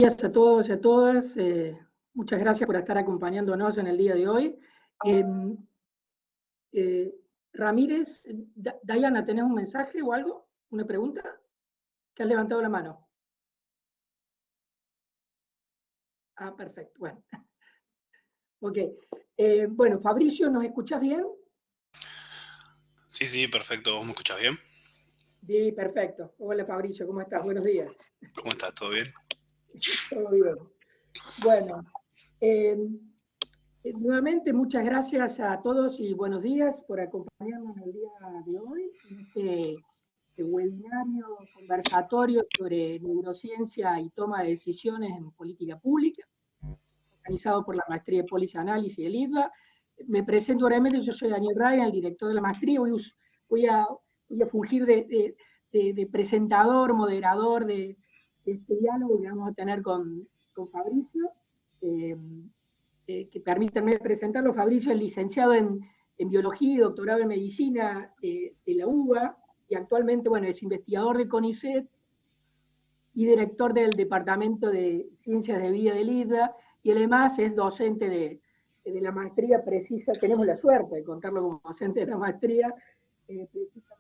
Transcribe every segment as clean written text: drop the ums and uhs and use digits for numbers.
Días a todos y a todas. Muchas gracias por estar acompañándonos en el día de hoy. Ramírez, Diana, ¿tenés un mensaje o algo? ¿Una pregunta? ¿Que has levantado la mano? Ah, perfecto. Bueno. Ok. Bueno, Fabricio, ¿nos escuchás bien? Sí, perfecto. ¿Vos me escuchás bien? Sí, perfecto. Hola, Fabricio, ¿cómo estás? Buenos días. ¿Cómo estás? ¿Todo bien? Todo bien. Bueno, nuevamente muchas gracias a todos y buenos días por acompañarnos en el día de hoy, en este webinario conversatorio sobre neurociencia y toma de decisiones en política pública, organizado por la Maestría de Policy Análisis del IDVA. Me presento brevemente, yo soy Daniel Ryan, el director de la maestría. Voy a fungir de presentador, moderador de este diálogo que vamos a tener con Fabricio. Que permítanme presentarlo. Fabricio es licenciado en biología y doctorado en medicina de la UBA, y actualmente, bueno, es investigador de CONICET y director del Departamento de Ciencias de Vida del IDVA, y además es docente de la maestría precisa. Tenemos la suerte de contarlo como docente de la maestría, precisamente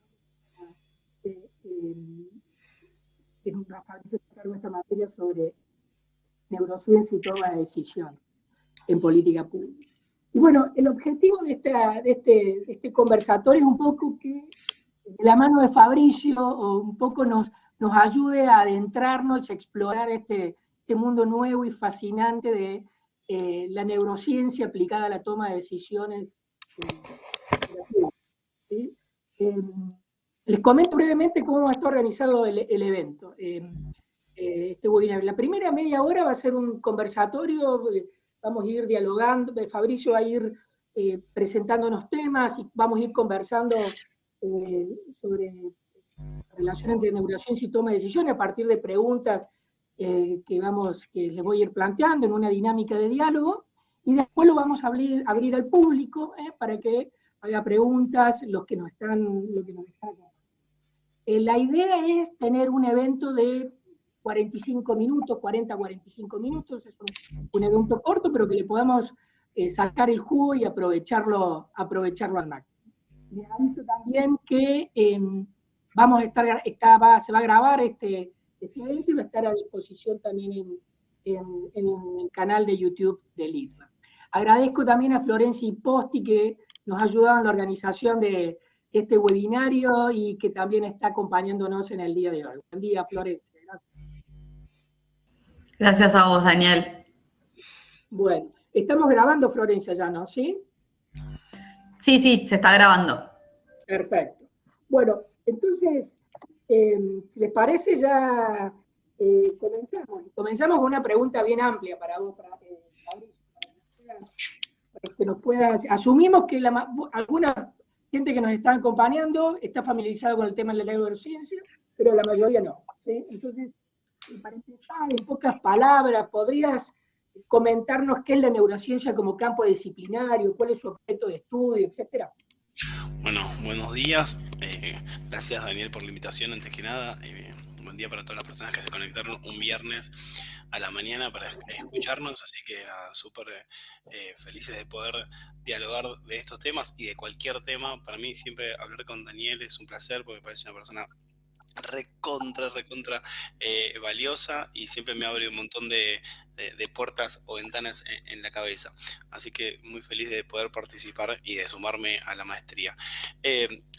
en esta materia sobre neurociencia y toma de decisión en política pública. Y bueno, el objetivo de este conversatorio es un poco que de la mano de Fabricio o un poco nos ayude a adentrarnos, a explorar este mundo nuevo y fascinante de la neurociencia aplicada a la toma de decisiones. ¿Sí? Les comento brevemente cómo está organizado el evento. Este webinar. La primera media hora va a ser un conversatorio, vamos a ir dialogando, Fabricio va a ir presentándonos temas y vamos a ir conversando sobre la relación entre neurociencia y toma de decisiones a partir de preguntas que les voy a ir planteando en una dinámica de diálogo, y después lo vamos a abrir al público para que haga preguntas los que nos están la idea es tener un evento de 45 minutos, 40-45 minutos, es un evento corto, pero que le podamos sacar el jugo y aprovecharlo al máximo. Les aviso también que vamos a estar, se va a grabar este evento y va a estar a disposición también en el canal de YouTube del ITMA. Agradezco también a Florencia Imposti, que nos ha ayudado en la organización de este webinario y que también está acompañándonos en el día de hoy. Buen día, Florencia. Gracias. Gracias a vos, Daniel. Bueno, estamos grabando, Florencia, ya, ¿no? ¿Sí? Sí, se está grabando. Perfecto. Bueno, entonces, si les parece, ya comenzamos. Comenzamos con una pregunta bien amplia para vos, Fabricio, para que nos puedas. Asumimos que alguna gente que nos está acompañando está familiarizada con el tema de la neurociencia, pero la mayoría no. ¿Sí? Entonces, para empezar, en pocas palabras, ¿podrías comentarnos qué es la neurociencia como campo disciplinario, cuál es su objeto de estudio, etcétera? Bueno, buenos días. Gracias, Daniel, por la invitación, antes que nada. Buen día para todas las personas que se conectaron un viernes a la mañana para escucharnos, así que súper felices de poder dialogar de estos temas y de cualquier tema. Para mí siempre hablar con Daniel es un placer porque me parece una persona recontra valiosa y siempre me abre un montón de puertas o ventanas en la cabeza. Así que muy feliz de poder participar y de sumarme a la maestría.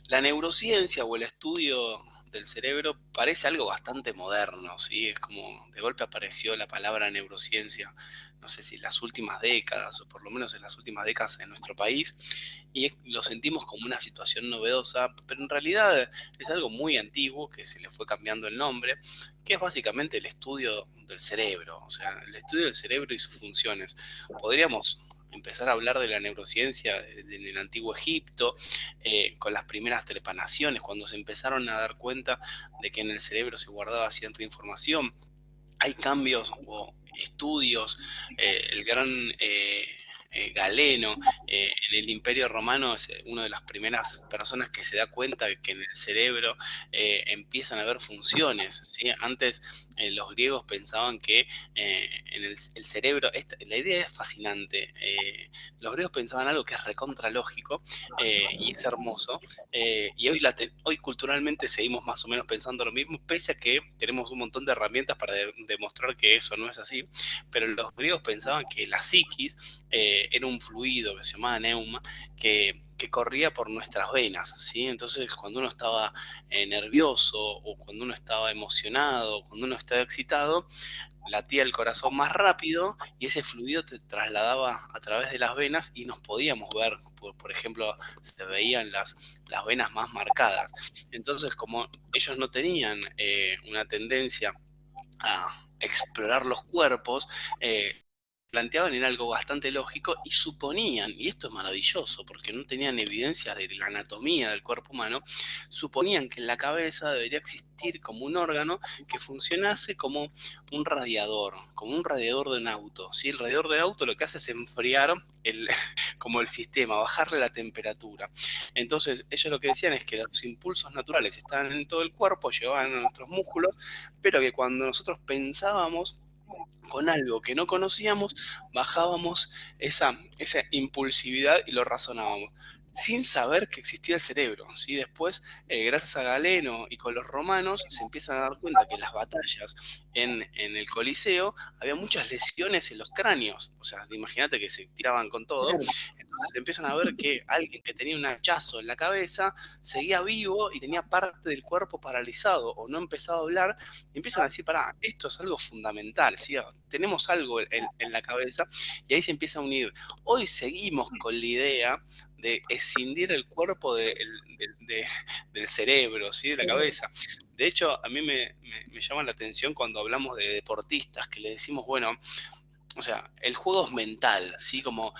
La neurociencia o el estudio del cerebro parece algo bastante moderno, ¿sí? Es como de golpe apareció la palabra neurociencia, no sé si en las últimas décadas, o por lo menos en las últimas décadas en nuestro país, y lo sentimos como una situación novedosa, pero en realidad es algo muy antiguo que se le fue cambiando el nombre, que es básicamente el estudio del cerebro, o sea, el estudio del cerebro y sus funciones. Podríamos empezar a hablar de la neurociencia en el antiguo Egipto, con las primeras trepanaciones, cuando se empezaron a dar cuenta de que en el cerebro se guardaba cierta información. Hay cambios o estudios, el gran Galeno, en el Imperio Romano es una de las primeras personas que se da cuenta que en el cerebro empiezan a haber funciones, ¿sí? Antes los griegos pensaban que en el cerebro, la idea es fascinante, los griegos pensaban algo que es recontralógico y es hermoso, y hoy culturalmente seguimos más o menos pensando lo mismo, pese a que tenemos un montón de herramientas para demostrar que eso no es así, pero los griegos pensaban que la psiquis era un fluido que se llamaba neuma, que corría por nuestras venas, ¿sí? Entonces, cuando uno estaba nervioso, o cuando uno estaba emocionado, o cuando uno estaba excitado, latía el corazón más rápido y ese fluido te trasladaba a través de las venas y nos podíamos ver, por ejemplo, se veían las venas más marcadas. Entonces, como ellos no tenían una tendencia a explorar los cuerpos, planteaban en algo bastante lógico y suponían, y esto es maravilloso porque no tenían evidencias de la anatomía del cuerpo humano, suponían que en la cabeza debería existir como un órgano que funcionase como un radiador de un auto, ¿sí? El radiador del auto lo que hace es enfriar como el sistema, bajarle la temperatura. Entonces ellos lo que decían es que los impulsos naturales estaban en todo el cuerpo, llevaban a nuestros músculos, pero que cuando nosotros pensábamos con algo que no conocíamos, bajábamos esa impulsividad y lo razonábamos, sin saber que existía el cerebro, ¿sí? Después, gracias a Galeno y con los romanos, se empiezan a dar cuenta que en las batallas en el Coliseo había muchas lesiones en los cráneos, o sea, imagínate que se tiraban con todo, Claro. entonces empiezan a ver que alguien que tenía un hachazo en la cabeza seguía vivo y tenía parte del cuerpo paralizado o no empezaba a hablar, y empiezan a decir, pará, esto es algo fundamental, ¿sí? Tenemos algo en la cabeza, y ahí se empieza a unir. Hoy seguimos con la idea de escindir el cuerpo del cerebro, ¿sí? De la cabeza. De hecho, a mí me llama la atención cuando hablamos de deportistas, que le decimos, bueno, o sea, el juego es mental, ¿sí? Como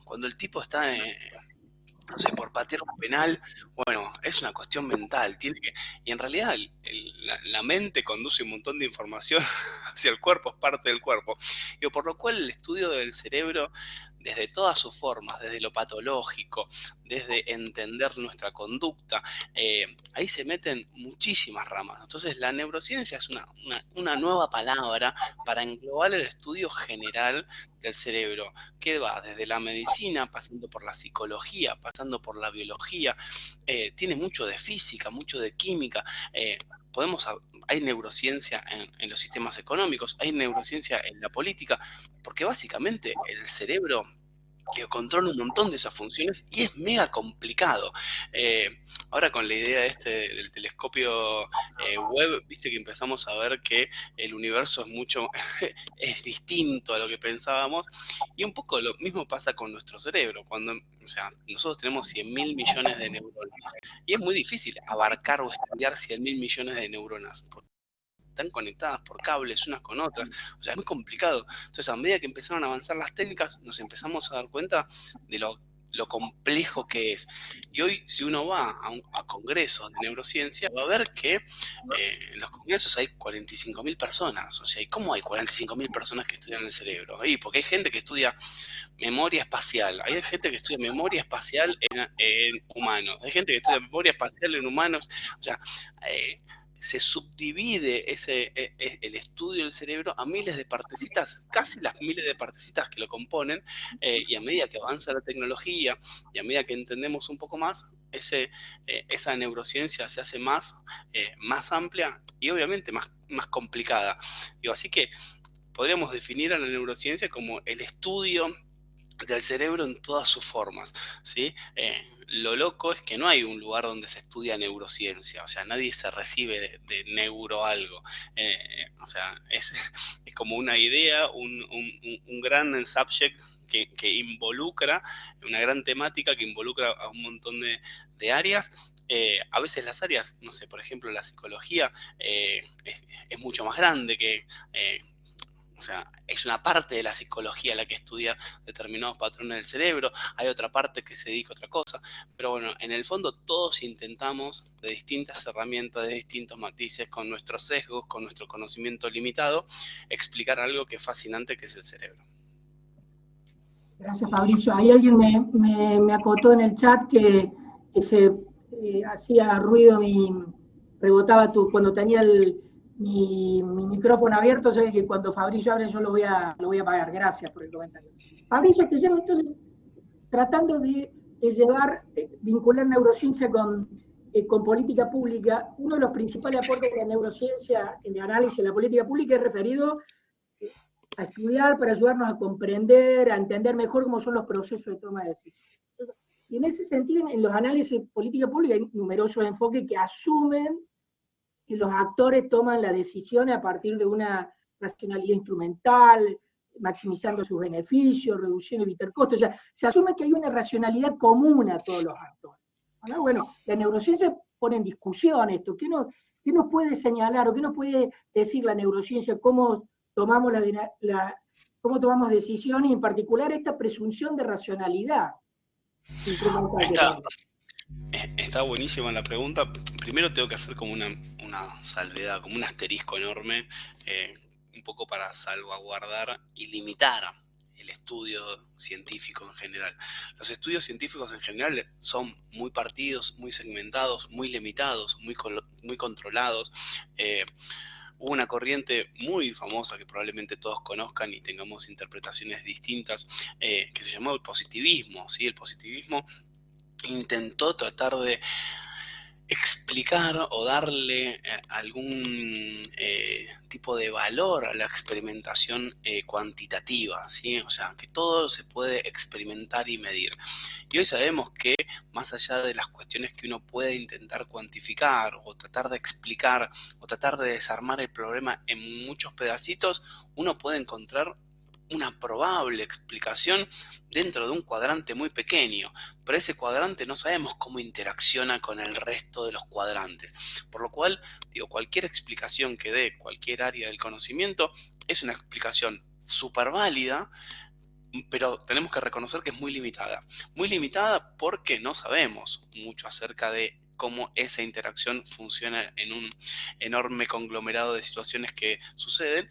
cuando el tipo está, no sé, por patear un penal, bueno, es una cuestión mental, y en realidad la mente conduce un montón de información hacia el cuerpo, es parte del cuerpo. Y por lo cual el estudio del cerebro, desde todas sus formas, desde lo patológico, desde entender nuestra conducta, ahí se meten muchísimas ramas. Entonces la neurociencia es una nueva palabra para englobar el estudio general del cerebro, que va desde la medicina, pasando por la psicología, pasando por la biología, tiene mucho de física, mucho de química, hay neurociencia en los sistemas económicos, hay neurociencia en la política, porque básicamente el cerebro que controla un montón de esas funciones y es mega complicado. Ahora con la idea del telescopio web, viste que empezamos a ver que el universo es mucho, es distinto a lo que pensábamos, y un poco lo mismo pasa con nuestro cerebro, o sea, nosotros tenemos 100.000 millones de neuronas, y es muy difícil abarcar o estudiar 100.000 millones de neuronas, porque están conectadas por cables unas con otras, o sea, es muy complicado. Entonces, a medida que empezaron a avanzar las técnicas, nos empezamos a dar cuenta de lo complejo que es. Y hoy, si uno va a congresos de neurociencia, va a ver que en los congresos hay 45.000 personas. O sea, ¿y cómo hay 45.000 personas que estudian el cerebro? Y porque hay gente que estudia memoria espacial, hay gente que estudia memoria espacial en humanos, hay gente que estudia memoria espacial en humanos, o sea, se subdivide el estudio del cerebro a miles de partecitas, casi las miles de partecitas que lo componen, y a medida que avanza la tecnología y a medida que entendemos un poco más, esa neurociencia se hace más amplia y obviamente más complicada. Digo, así que podríamos definir a la neurociencia como el estudio del cerebro en todas sus formas, ¿sí? Lo loco es que no hay un lugar donde se estudia neurociencia, o sea, nadie se recibe de neuro algo, o sea, es como una idea, un gran subject que involucra, una gran temática que involucra a un montón de áreas. A veces las áreas, no sé, por ejemplo, la psicología es mucho más grande que... o sea, es una parte de la psicología la que estudia determinados patrones del cerebro, hay otra parte que se dedica a otra cosa, pero bueno, en el fondo todos intentamos de distintas herramientas, de distintos matices, con nuestros sesgos, con nuestro conocimiento limitado, explicar algo que es fascinante, que es el cerebro. Gracias, Fabricio. Ahí alguien me acotó en el chat que se hacía ruido, rebotaba cuando tenía mi micrófono abierto, o sea que cuando Fabricio abre yo lo voy a apagar. Gracias por el comentario. Fabricio, te llevo entonces tratando de llevar, vincular neurociencia con política pública. Uno de los principales aportes de la neurociencia en el análisis de la política pública es referido a estudiar para ayudarnos a comprender, a entender mejor cómo son los procesos de toma de decisiones. Y en ese sentido, en los análisis de política pública hay numerosos enfoques que asumen que los actores toman las decisiones a partir de una racionalidad instrumental, maximizando sus beneficios, reduciendo y evitar costos. O sea, se asume que hay una racionalidad común a todos los actores. ¿No? Bueno, la neurociencia pone en discusión esto. ¿Qué nos puede señalar o qué nos puede decir la neurociencia? ¿Cómo tomamos, cómo tomamos decisiones, y en particular esta presunción de racionalidad instrumental que Está, tenemos? está buenísima la pregunta. Primero tengo que hacer como una salvedad, como un asterisco enorme, un poco para salvaguardar y limitar el estudio científico en general. Los estudios científicos en general son muy partidos, muy segmentados, muy limitados, muy controlados. Hubo una corriente muy famosa que probablemente todos conozcan y tengamos interpretaciones distintas, que se llamó el positivismo, ¿sí? El positivismo intentó tratar de explicar o darle algún tipo de valor a la experimentación cuantitativa, ¿sí? O sea, que todo se puede experimentar y medir. Y hoy sabemos que más allá de las cuestiones que uno puede intentar cuantificar o tratar de explicar o tratar de desarmar el problema en muchos pedacitos, uno puede encontrar una probable explicación dentro de un cuadrante muy pequeño, pero ese cuadrante no sabemos cómo interacciona con el resto de los cuadrantes, por lo cual, digo, cualquier explicación que dé cualquier área del conocimiento es una explicación súper válida, pero tenemos que reconocer que es muy limitada porque no sabemos mucho acerca de cómo esa interacción funciona en un enorme conglomerado de situaciones que suceden,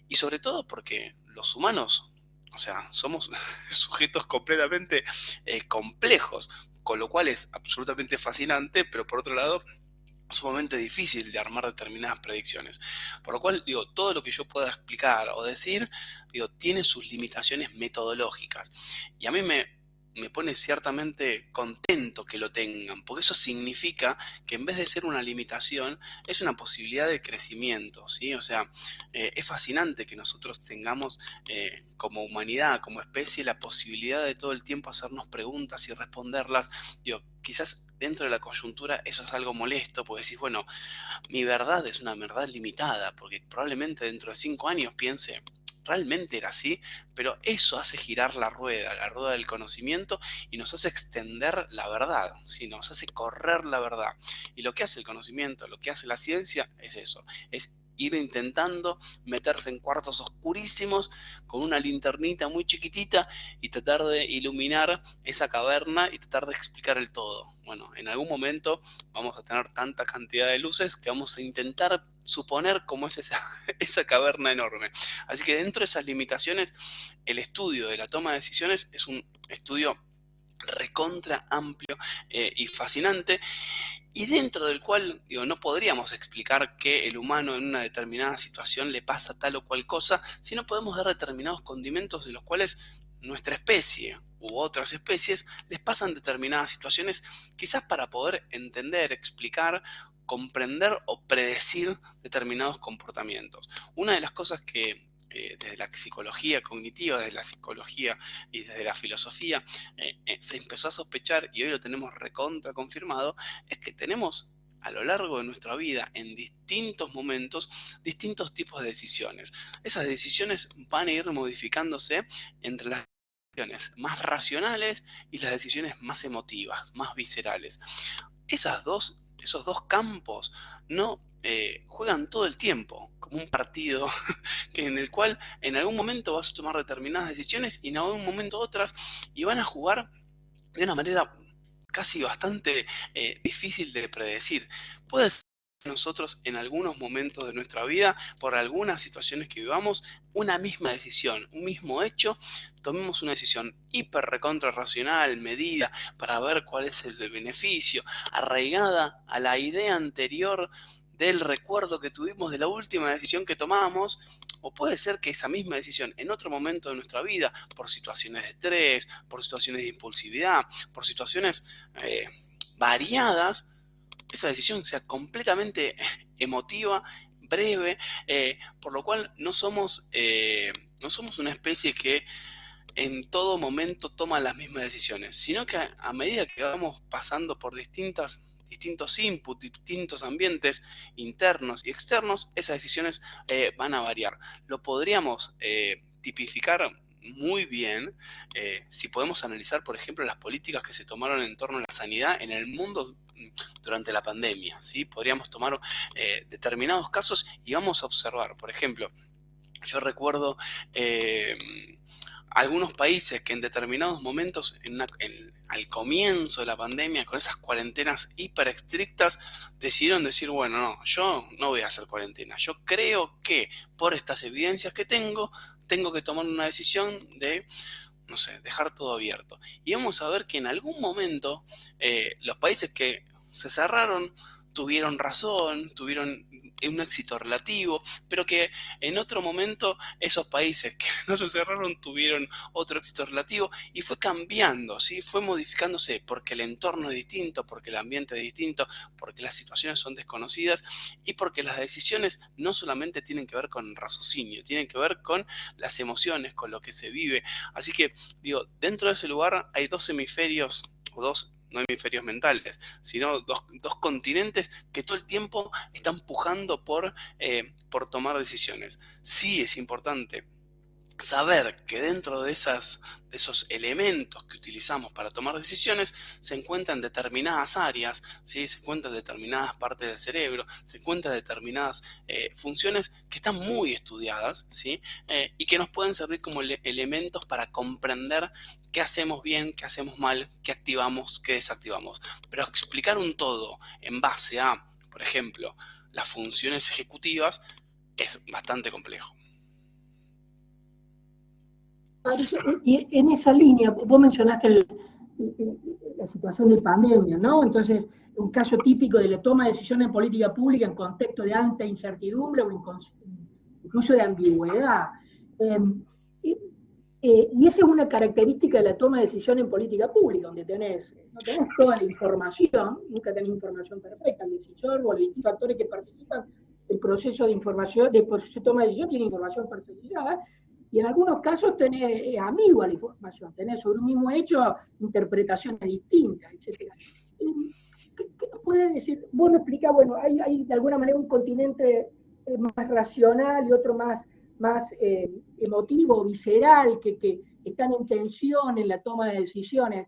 y sobre todo porque los humanos, o sea, somos sujetos completamente complejos, con lo cual es absolutamente fascinante, pero por otro lado sumamente difícil de armar determinadas predicciones. Por lo cual, digo, todo lo que yo pueda explicar o decir, digo, tiene sus limitaciones metodológicas. Y a mí me pone ciertamente contento que lo tengan, porque eso significa que en vez de ser una limitación, es una posibilidad de crecimiento, ¿sí? O sea, es fascinante que nosotros tengamos como humanidad, como especie, la posibilidad de todo el tiempo hacernos preguntas y responderlas. Digo, quizás dentro de la coyuntura eso es algo molesto, porque decís, bueno, mi verdad es una verdad limitada, porque probablemente dentro de 5 años piense, realmente era así, pero eso hace girar la rueda del conocimiento, y nos hace extender la verdad, ¿sí? Nos hace correr la verdad. Y lo que hace el conocimiento, lo que hace la ciencia es eso, es ir intentando meterse en cuartos oscurísimos con una linternita muy chiquitita y tratar de iluminar esa caverna y tratar de explicar el todo. Bueno, en algún momento vamos a tener tanta cantidad de luces que vamos a intentar suponer cómo es esa caverna enorme. Así que dentro de esas limitaciones, el estudio de la toma de decisiones es un estudio recontra amplio y fascinante, y dentro del cual, digo, no podríamos explicar que el humano en una determinada situación le pasa tal o cual cosa, sino podemos dar determinados condimentos de los cuales nuestra especie u otras especies les pasan determinadas situaciones, quizás para poder entender, explicar, comprender o predecir determinados comportamientos. Una de las cosas que desde la psicología cognitiva, desde la psicología y desde la filosofía se empezó a sospechar, y hoy lo tenemos recontra confirmado, es que tenemos a lo largo de nuestra vida, en distintos momentos, distintos tipos de decisiones. Esas decisiones van a ir modificándose entre las decisiones más racionales y las decisiones más emotivas, más viscerales. Esos dos campos no juegan todo el tiempo, como un partido que en el cual en algún momento vas a tomar determinadas decisiones y en algún momento otras, y van a jugar de una manera casi bastante difícil de predecir. Puede ser nosotros en algunos momentos de nuestra vida, por algunas situaciones que vivamos, una misma decisión, un mismo hecho, tomemos una decisión hiper recontra racional, medida, para ver cuál es el beneficio, arraigada a la idea anterior del recuerdo que tuvimos de la última decisión que tomamos. O puede ser que esa misma decisión en otro momento de nuestra vida, por situaciones de estrés, por situaciones de impulsividad, por situaciones variadas, esa decisión sea completamente emotiva, breve, por lo cual no somos una especie que en todo momento toma las mismas decisiones, sino que a medida que vamos pasando por distintos inputs, distintos ambientes internos y externos, esas decisiones van a variar. Lo podríamos tipificar muy bien si podemos analizar, por ejemplo, las políticas que se tomaron en torno a la sanidad en el mundo durante la pandemia, ¿sí? Podríamos tomar determinados casos y vamos a observar, por ejemplo, yo recuerdo algunos países que en determinados momentos, al comienzo de la pandemia, con esas cuarentenas hiper estrictas, decidieron decir, bueno, no, yo no voy a hacer cuarentena. Yo creo que por estas evidencias que tengo que tomar una decisión de, no sé, dejar todo abierto. Y vamos a ver que en algún momento los países que se cerraron tuvieron razón, tuvieron un éxito relativo, pero que en otro momento esos países que no se cerraron tuvieron otro éxito relativo y fue cambiando, ¿sí? Fue modificándose porque el entorno es distinto, porque el ambiente es distinto, porque las situaciones son desconocidas y porque las decisiones no solamente tienen que ver con el raciocinio, tienen que ver con las emociones, con lo que se vive. Así que, digo, dentro de ese lugar hay dos hemisferios, o dos, no hemisferios mentales, sino dos continentes que todo el tiempo están pujando por tomar decisiones. Sí es importante saber que dentro de esos elementos que utilizamos para tomar decisiones se encuentran determinadas áreas, ¿sí? Se encuentran determinadas partes del cerebro, se encuentran determinadas funciones que están muy estudiadas, ¿sí? Y que nos pueden servir como elementos para comprender qué hacemos bien, qué hacemos mal, qué activamos, qué desactivamos. Pero explicar un todo en base a, por ejemplo, las funciones ejecutivas es bastante complejo. Y en esa línea, vos mencionaste la situación de pandemia, ¿no? Entonces, un caso típico de la toma de decisiones en política pública en contexto de alta incertidumbre o incluso de ambigüedad. Y esa es una característica de la toma de decisión en política pública, donde no tenés toda la información, nunca tenés información perfecta. El decisor o los distintos actores que participan del proceso de información, del proceso de toma de decisión, tiene información personalizada, y en algunos casos tenés ambigua la información, tenés sobre un mismo hecho interpretaciones distintas, etc. ¿Qué nos puede decir? Vos nos explicás, bueno, hay de alguna manera un continente más racional y otro más emotivo, visceral, que están en tensión en la toma de decisiones.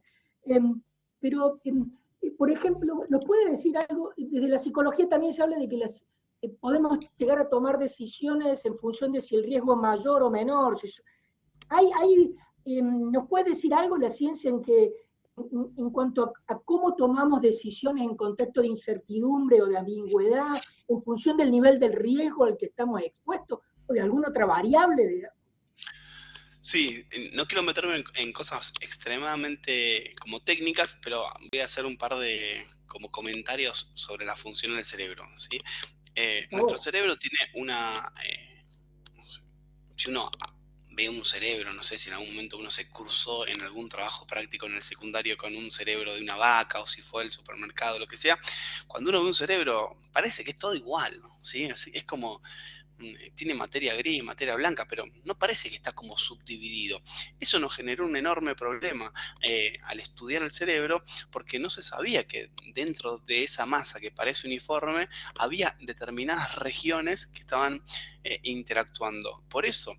Pero, por ejemplo, ¿nos puede decir algo? Desde la psicología también se habla de que podemos llegar a tomar decisiones en función de si el riesgo es mayor o menor. ¿Nos puede decir algo la ciencia en cuanto a cómo tomamos decisiones en contexto de incertidumbre o de ambigüedad, en función del nivel del riesgo al que estamos expuestos, o de alguna otra variable? Sí, no quiero meterme en cosas extremadamente como técnicas, pero voy a hacer un par de como comentarios sobre la función del cerebro, ¿sí? Nuestro cerebro tiene si uno ve un cerebro, no sé si en algún momento uno se cruzó en algún trabajo práctico en el secundario con un cerebro de una vaca, o si fue al supermercado, lo que sea, cuando uno ve un cerebro parece que es todo igual, ¿sí? Es como tiene materia gris, materia blanca, pero no parece que está como subdividido. Eso nos generó un enorme problema al estudiar el cerebro, porque no se sabía que dentro de esa masa que parece uniforme había determinadas regiones que estaban interactuando. Por eso,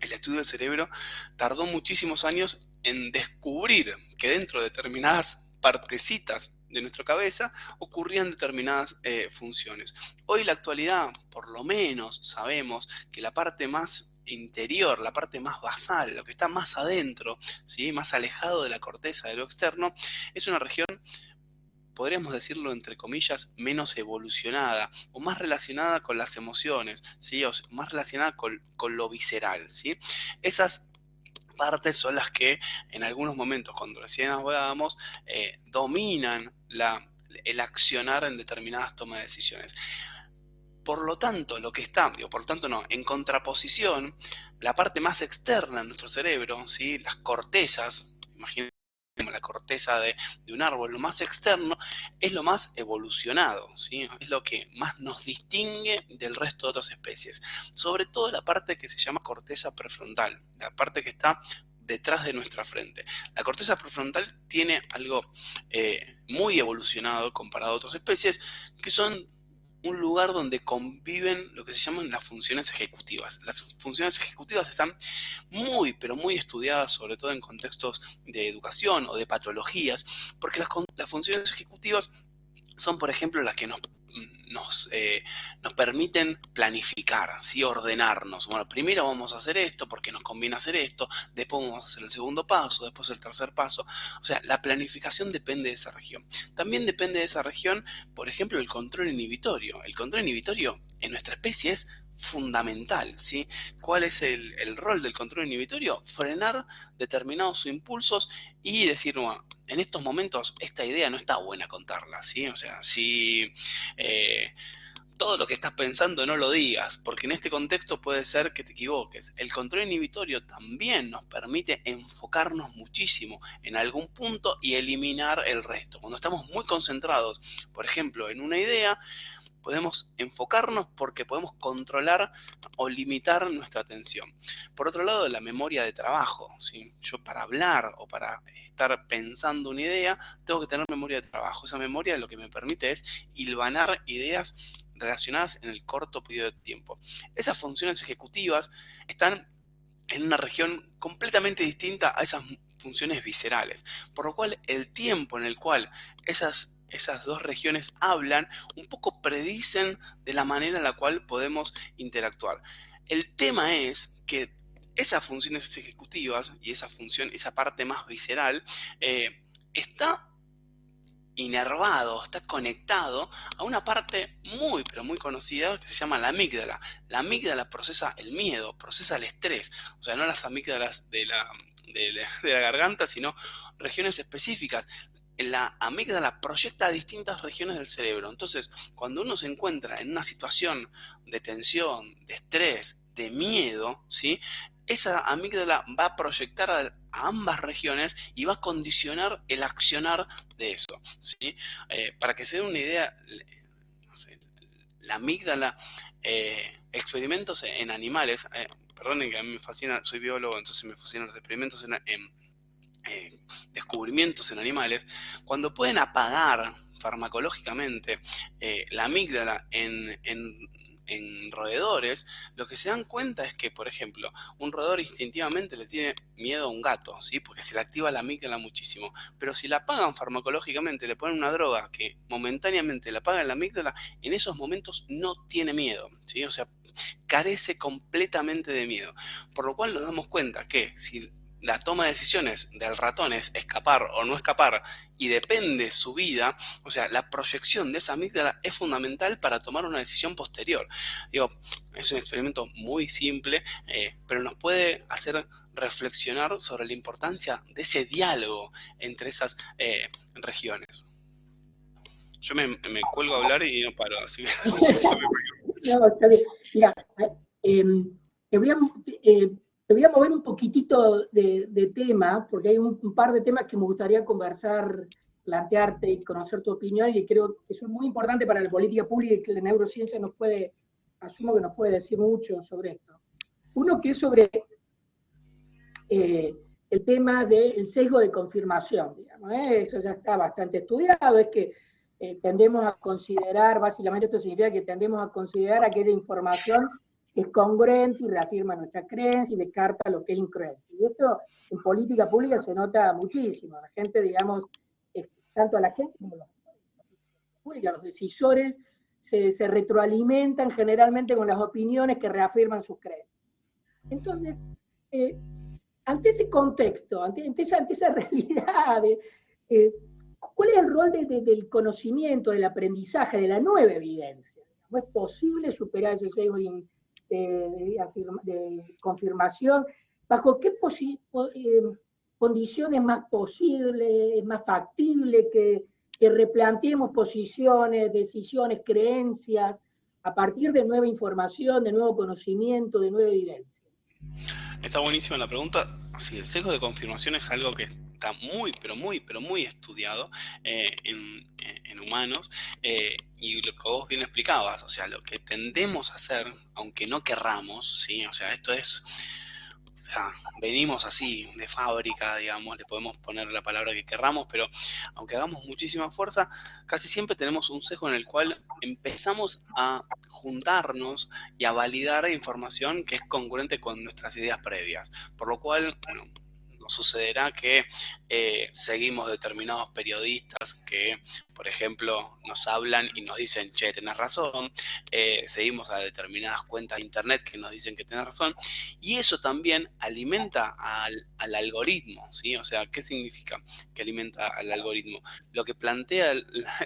el estudio del cerebro tardó muchísimos años en descubrir que dentro de determinadas partecitas de nuestra cabeza ocurrían determinadas funciones. Hoy en la actualidad, por lo menos, sabemos que la parte más interior, la parte más basal, lo que está más adentro, ¿sí? Más alejado de la corteza de lo externo, es una región podríamos decirlo entre comillas, menos evolucionada o más relacionada con las emociones, ¿sí? O más relacionada con lo visceral, ¿sí? Esas partes son las que en algunos momentos, cuando recién hablábamos, dominan el accionar en determinadas tomas de decisiones. Por lo tanto, en contraposición, la parte más externa de nuestro cerebro, ¿sí? Las cortezas, imagínense la corteza de un árbol, lo más externo es lo más evolucionado, ¿sí? Es lo que más nos distingue del resto de otras especies. Sobre todo la parte que se llama corteza prefrontal, la parte que está detrás de nuestra frente. La corteza prefrontal tiene algo muy evolucionado comparado a otras especies, que son un lugar donde conviven lo que se llaman las funciones ejecutivas. Las funciones ejecutivas están muy, pero muy estudiadas, sobre todo en contextos de educación o de patologías, porque las funciones ejecutivas son, por ejemplo, las que nos permiten planificar, ¿sí? Ordenarnos. Bueno, primero vamos a hacer esto porque nos conviene hacer esto, después vamos a hacer el segundo paso, después el tercer paso. O sea, la planificación depende de esa región. También depende de esa región, por ejemplo, el control inhibitorio. El control inhibitorio en nuestra especie es fundamental, ¿sí? ¿Cuál es el rol del control inhibitorio? Frenar determinados impulsos y decir, bueno, en estos momentos esta idea no está buena contarla, ¿sí? O sea, si todo lo que estás pensando no lo digas, porque en este contexto puede ser que te equivoques. El control inhibitorio también nos permite enfocarnos muchísimo en algún punto y eliminar el resto. Cuando estamos muy concentrados, por ejemplo, en una idea, podemos enfocarnos porque podemos controlar o limitar nuestra atención. Por otro lado, la memoria de trabajo, ¿sí? Yo para hablar o para estar pensando una idea, tengo que tener memoria de trabajo. Esa memoria lo que me permite es hilvanar ideas relacionadas en el corto periodo de tiempo. Esas funciones ejecutivas están en una región completamente distinta a esas funciones viscerales, por lo cual el tiempo en el cual esas dos regiones hablan un poco predicen de la manera en la cual podemos interactuar. El tema es que esas funciones ejecutivas y esa parte más visceral, está inervado, está conectado a una parte muy, pero muy conocida que se llama la amígdala. La amígdala procesa el miedo, procesa el estrés, o sea, no las amígdalas de la garganta, sino regiones específicas. La amígdala proyecta a distintas regiones del cerebro. Entonces, cuando uno se encuentra en una situación de tensión, de estrés, de miedo, ¿sí? Esa amígdala va a proyectar a ambas regiones y va a condicionar el accionar de eso, ¿sí? Para que se den una idea, no sé, la amígdala, experimentos en animales, perdonen que a mí me fascina, soy biólogo, entonces me fascinan los experimentos descubrimientos en animales, cuando pueden apagar farmacológicamente la amígdala en roedores, lo que se dan cuenta es que, por ejemplo, un roedor instintivamente le tiene miedo a un gato, ¿sí? Porque se le activa la amígdala muchísimo. Pero si la apagan farmacológicamente, le ponen una droga que momentáneamente la apaga la amígdala, en esos momentos no tiene miedo, ¿sí? O sea, carece completamente de miedo. Por lo cual nos damos cuenta que si la toma de decisiones del ratón es escapar o no escapar y depende su vida, o sea, la proyección de esa amígdala es fundamental para tomar una decisión posterior. Digo, es un experimento muy simple, pero nos puede hacer reflexionar sobre la importancia de ese diálogo entre esas regiones. Yo me cuelgo a hablar y no paro, así que... No, está bien. Mira, te voy a mover un poquitito de tema, porque hay un par de temas que me gustaría conversar, plantearte y conocer tu opinión, y creo que son muy importantes para la política pública y que la neurociencia asumo que nos puede decir mucho sobre esto. Uno que es sobre el tema del sesgo de confirmación, digamos, eso ya está bastante estudiado, es que tendemos a considerar, básicamente esto significa que tendemos a considerar aquella información que es congruente y reafirma nuestra creencia y descarta lo que es incongruente. Y esto en política pública se nota muchísimo. La gente, digamos, tanto a la gente como los decisores se retroalimentan generalmente con las opiniones que reafirman sus creencias. Entonces, ante ese contexto, ante esa realidad, ¿cuál es el rol del conocimiento, del aprendizaje, de la nueva evidencia? ¿No es posible superar ese sesgo de confirmación? ¿Bajo qué condiciones es más posible, es más factible que replanteemos posiciones, decisiones, creencias, a partir de nueva información, de nuevo conocimiento, de nueva evidencia? Está buenísima la pregunta. Sí, el sesgo de confirmación es algo que está pero muy estudiado en humanos, y lo que vos bien explicabas, o sea, lo que tendemos a hacer, aunque no querramos, ¿sí? O sea, esto es, o sea, venimos así de fábrica, digamos, le podemos poner la palabra que querramos, pero aunque hagamos muchísima fuerza, casi siempre tenemos un sesgo en el cual empezamos a juntarnos y a validar información que es congruente con nuestras ideas previas. Por lo cual, bueno, nos sucederá que seguimos determinados periodistas que, por ejemplo, nos hablan y nos dicen, che, tenés razón. Seguimos a determinadas cuentas de internet que nos dicen que tenés razón. Y eso también alimenta al algoritmo, ¿sí? O sea, ¿qué significa que alimenta al algoritmo? Lo que plantea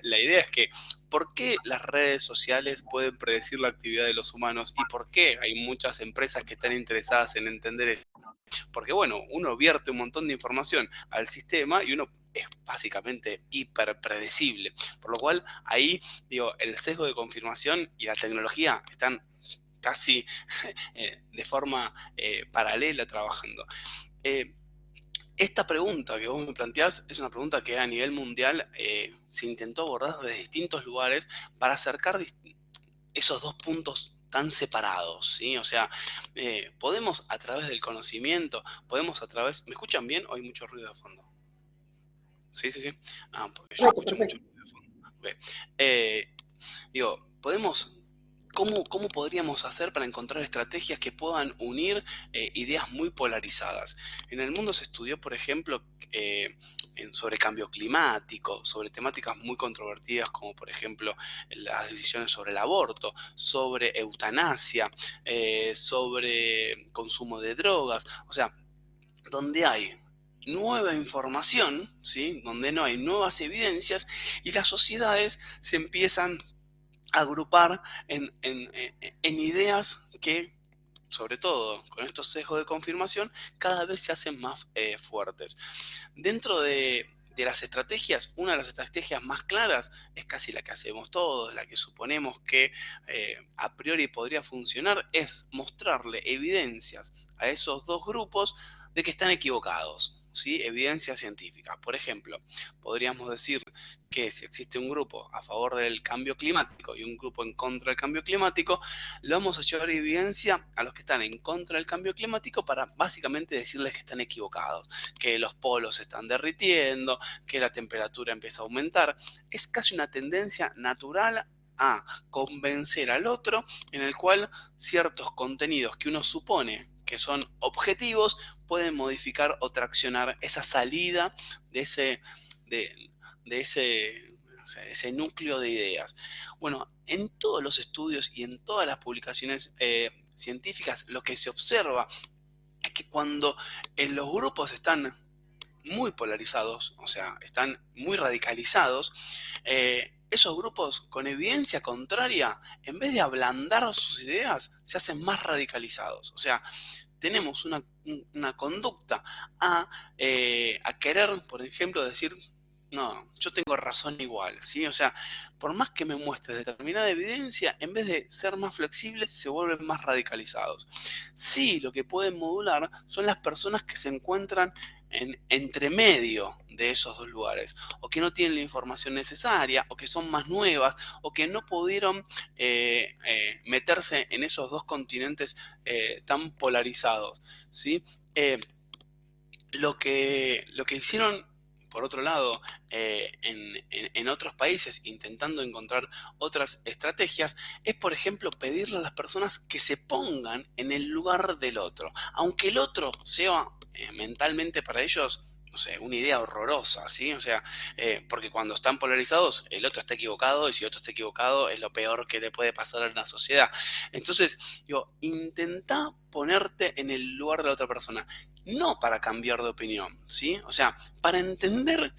la idea es que ¿por qué las redes sociales pueden predecir la actividad de los humanos y por qué hay muchas empresas que están interesadas en entender esto? Porque bueno, uno vierte un montón de información al sistema y uno es básicamente hiper predecible. Por lo cual ahí, digo, el sesgo de confirmación y la tecnología están casi de forma paralela trabajando. Esta pregunta que vos me planteás es una pregunta que a nivel mundial se intentó abordar desde distintos lugares para acercar esos dos puntos tan separados, ¿sí? O sea, podemos a través del conocimiento, podemos a través... ¿Me escuchan bien o hay mucho ruido de fondo? Sí, sí, sí. Ah, porque yo escucho mucho ruido de fondo. Okay. Digo, podemos... ¿Cómo podríamos hacer para encontrar estrategias que puedan unir ideas muy polarizadas? En el mundo se estudió, por ejemplo, sobre cambio climático, sobre temáticas muy controvertidas como, por ejemplo, las decisiones sobre el aborto, sobre eutanasia, sobre consumo de drogas. O sea, donde hay nueva información, ¿sí? Donde no hay nuevas evidencias y las sociedades se empiezan agrupar en ideas que, sobre todo con estos sesgos de confirmación, cada vez se hacen más fuertes. Dentro de las estrategias, una de las estrategias más claras es casi la que hacemos todos, la que suponemos que a priori podría funcionar, es mostrarle evidencias a esos dos grupos de que están equivocados, ¿sí? Evidencia científica. Por ejemplo, podríamos decir que si existe un grupo a favor del cambio climático y un grupo en contra del cambio climático, le vamos a llevar evidencia a los que están en contra del cambio climático para básicamente decirles que están equivocados, que los polos se están derritiendo, que la temperatura empieza a aumentar. Es casi una tendencia natural a convencer al otro, en el cual ciertos contenidos que uno supone que son objetivos pueden modificar o traccionar esa salida de ese núcleo de ideas. Bueno, en todos los estudios y en todas las publicaciones científicas, lo que se observa es que cuando los grupos están muy polarizados, o sea, están muy radicalizados, esos grupos con evidencia contraria, en vez de ablandar sus ideas, se hacen más radicalizados. O sea, tenemos una conducta a querer, por ejemplo, decir, no, yo tengo razón igual, ¿sí? O sea, por más que me muestres determinada evidencia, en vez de ser más flexibles, se vuelven más radicalizados. Sí, lo que pueden modular son las personas que se encuentran entre medio de esos dos lugares, o que no tienen la información necesaria, o que son más nuevas, o que no pudieron meterse en esos dos continentes tan polarizados, ¿sí? Lo que hicieron, por otro lado, en otros países, intentando encontrar otras estrategias, es, por ejemplo, pedirle a las personas que se pongan en el lugar del otro, aunque el otro sea mentalmente para ellos, no sé, una idea horrorosa, ¿sí? O sea, porque cuando están polarizados, el otro está equivocado, y si el otro está equivocado, es lo peor que le puede pasar a una sociedad. Entonces, digo, intentá ponerte en el lugar de la otra persona. no para cambiar de opinión, ¿sí? O sea, para entender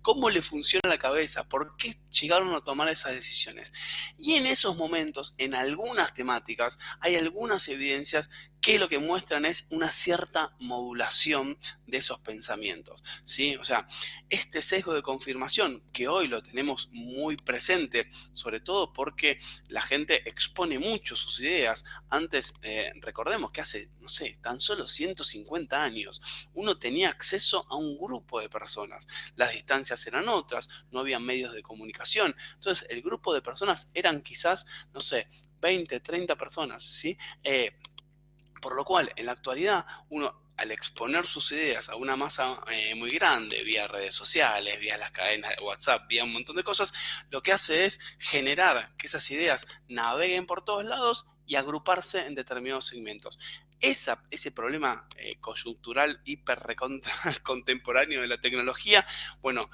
cómo le funciona la cabeza, por qué llegaron a tomar esas decisiones. Y en esos momentos, en algunas temáticas, hay algunas evidencias que lo que muestran es una cierta modulación de esos pensamientos, ¿sí? O sea, este sesgo de confirmación, que hoy lo tenemos muy presente, sobre todo porque la gente expone mucho sus ideas. Antes, recordemos que hace, no sé, tan solo 150 años, uno tenía acceso a un grupo de personas. Las distancias eran otras, no había medios de comunicación. Entonces, el grupo de personas eran quizás, no sé, 20, 30 personas, ¿sí? Por lo cual, en la actualidad, uno al exponer sus ideas a una masa muy grande, vía redes sociales, vía las cadenas de WhatsApp, vía un montón de cosas, lo que hace es generar que esas ideas naveguen por todos lados y agruparse en determinados segmentos. Ese problema coyuntural hiper contemporáneo de la tecnología, bueno,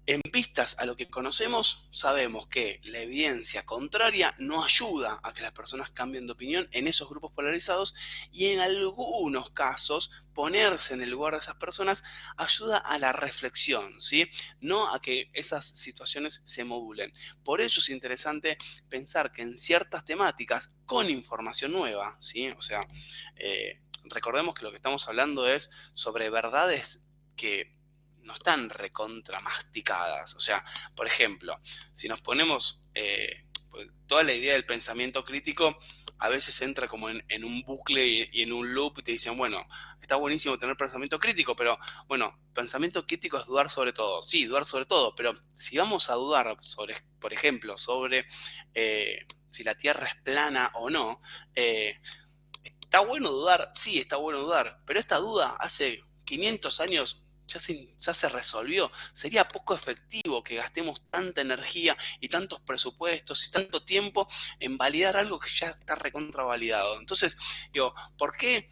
en vistas a lo que conocemos, sabemos que la evidencia contraria no ayuda a que las personas cambien de opinión en esos grupos polarizados, y en algunos casos ponerse en el lugar de esas personas ayuda a la reflexión, ¿sí? No a que esas situaciones se modulen. Por eso es interesante pensar que en ciertas temáticas con información nueva, ¿sí? O sea, recordemos que lo que estamos hablando es sobre verdades que no están recontra masticadas. O sea, por ejemplo, si nos ponemos pues, toda la idea del pensamiento crítico, a veces entra como en un bucle y en un loop y te dicen, bueno, está buenísimo tener pensamiento crítico, pero bueno, pensamiento crítico es dudar sobre todo. Sí, dudar sobre todo, pero si vamos a dudar sobre, por ejemplo, sobre si la Tierra es plana o no, ¿está bueno dudar? Sí, está bueno dudar, pero esta duda hace 500 años ya se resolvió. Sería poco efectivo que gastemos tanta energía y tantos presupuestos y tanto tiempo en validar algo que ya está recontravalidado. Entonces, digo, ¿por qué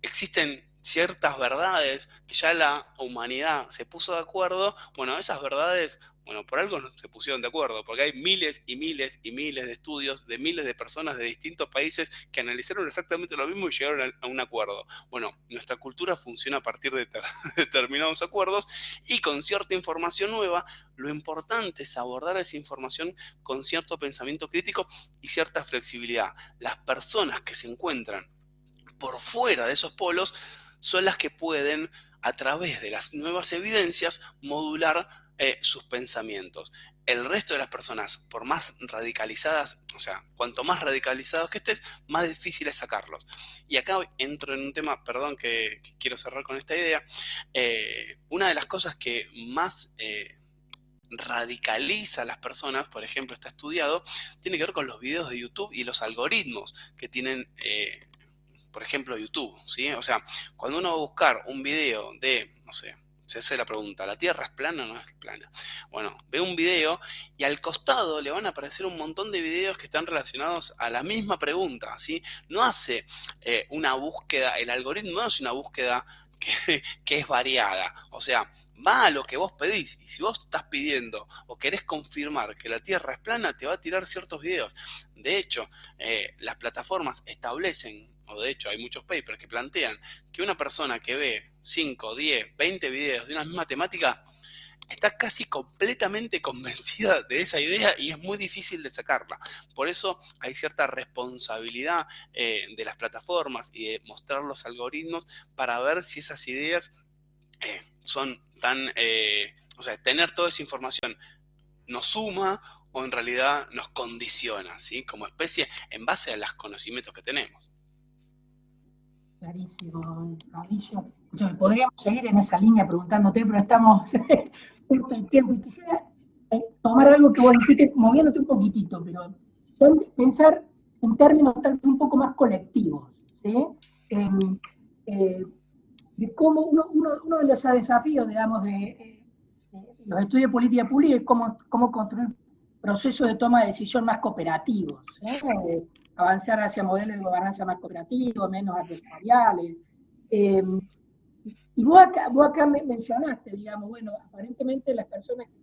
existen ciertas verdades que ya la humanidad se puso de acuerdo? Bueno, esas verdades, bueno, por algo no se pusieron de acuerdo, porque hay miles y miles y miles de estudios de miles de personas de distintos países que analizaron exactamente lo mismo y llegaron a un acuerdo. Bueno, nuestra cultura funciona a partir de determinados acuerdos, y con cierta información nueva, lo importante es abordar esa información con cierto pensamiento crítico y cierta flexibilidad. Las personas que se encuentran por fuera de esos polos son las que pueden, a través de las nuevas evidencias, modular sus pensamientos. El resto de las personas, por más radicalizadas, o sea, cuanto más radicalizados que estés, más difícil es sacarlos. Y acá entro en un tema, perdón, que quiero cerrar con esta idea. Una de las cosas que más radicaliza a las personas, por ejemplo, está estudiado, tiene que ver con los videos de YouTube y los algoritmos que tienen por ejemplo, YouTube, ¿sí? O sea, cuando uno va a buscar un video de, no sé, se hace la pregunta, ¿la Tierra es plana o no es plana? Bueno, ve un video y al costado le van a aparecer un montón de videos que están relacionados a la misma pregunta, ¿sí? No hace una búsqueda, el algoritmo no hace una búsqueda que es variada. O sea, va a lo que vos pedís, y si vos estás pidiendo o querés confirmar que la Tierra es plana, te va a tirar ciertos videos. De hecho, las plataformas establecen, o de hecho hay muchos papers que plantean, que una persona que ve 5, 10, 20 videos de una misma temática está casi completamente convencida de esa idea y es muy difícil de sacarla. Por eso hay cierta responsabilidad de las plataformas y de mostrar los algoritmos para ver si esas ideas son tan, o sea, tener toda esa información nos suma o en realidad nos condiciona, ¿sí? Como especie en base a los conocimientos que tenemos. Clarísimo, Mauricio. Podríamos seguir en esa línea preguntándote, pero estamos corto el tiempo. Y quisiera tomar algo que vos dijiste, moviéndote un poquitito, pero pensar en términos tal vez un poco más colectivos, ¿sí? De cómo uno de los desafíos, digamos, de los estudios de política pública es cómo construir procesos de toma de decisión más cooperativos, avanzar hacia modelos de gobernanza más cooperativos, menos adversariales. Y vos acá mencionaste, digamos, bueno, aparentemente las personas que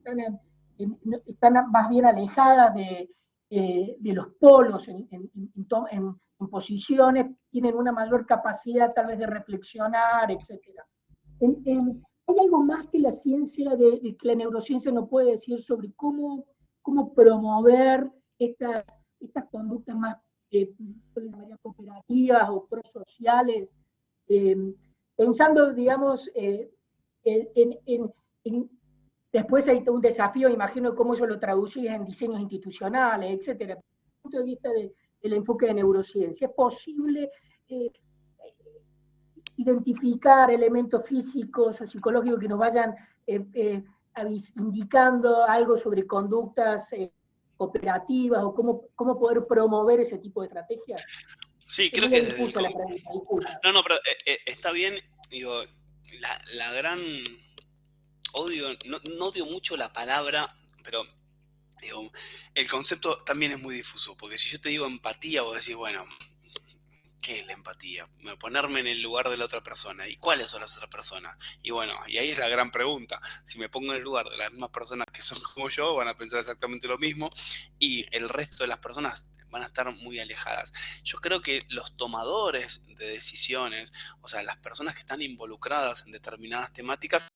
están más bien alejadas de los polos en en posiciones, tienen una mayor capacidad tal vez de reflexionar, etc. ¿Hay algo más que la ciencia, que la neurociencia nos puede decir sobre cómo promover estas conductas más cooperativas o prosociales? Eh, Pensando, digamos, después hay todo un desafío, imagino cómo eso lo traducís en diseños institucionales, etcétera. Desde el punto de vista del enfoque de neurociencia, ¿es posible identificar elementos físicos o psicológicos que nos vayan indicando algo sobre conductas cooperativas o cómo poder promover ese tipo de estrategias? Sí, Es creo medio que desde el... difusa la pregunta, disculpa. No, pero está bien, digo, la gran... Odio, no odio mucho la palabra, pero digo, el concepto también es muy difuso, porque si yo te digo empatía, vos decís, bueno, ¿qué es la empatía? Ponerme en el lugar de la otra persona. ¿Y cuáles son las otras personas? Y bueno, y ahí es la gran pregunta. Si me pongo en el lugar de las mismas personas que son como yo, van a pensar exactamente lo mismo, y el resto de las personas van a estar muy alejadas. Yo creo que los tomadores de decisiones, o sea, las personas que están involucradas en determinadas temáticas,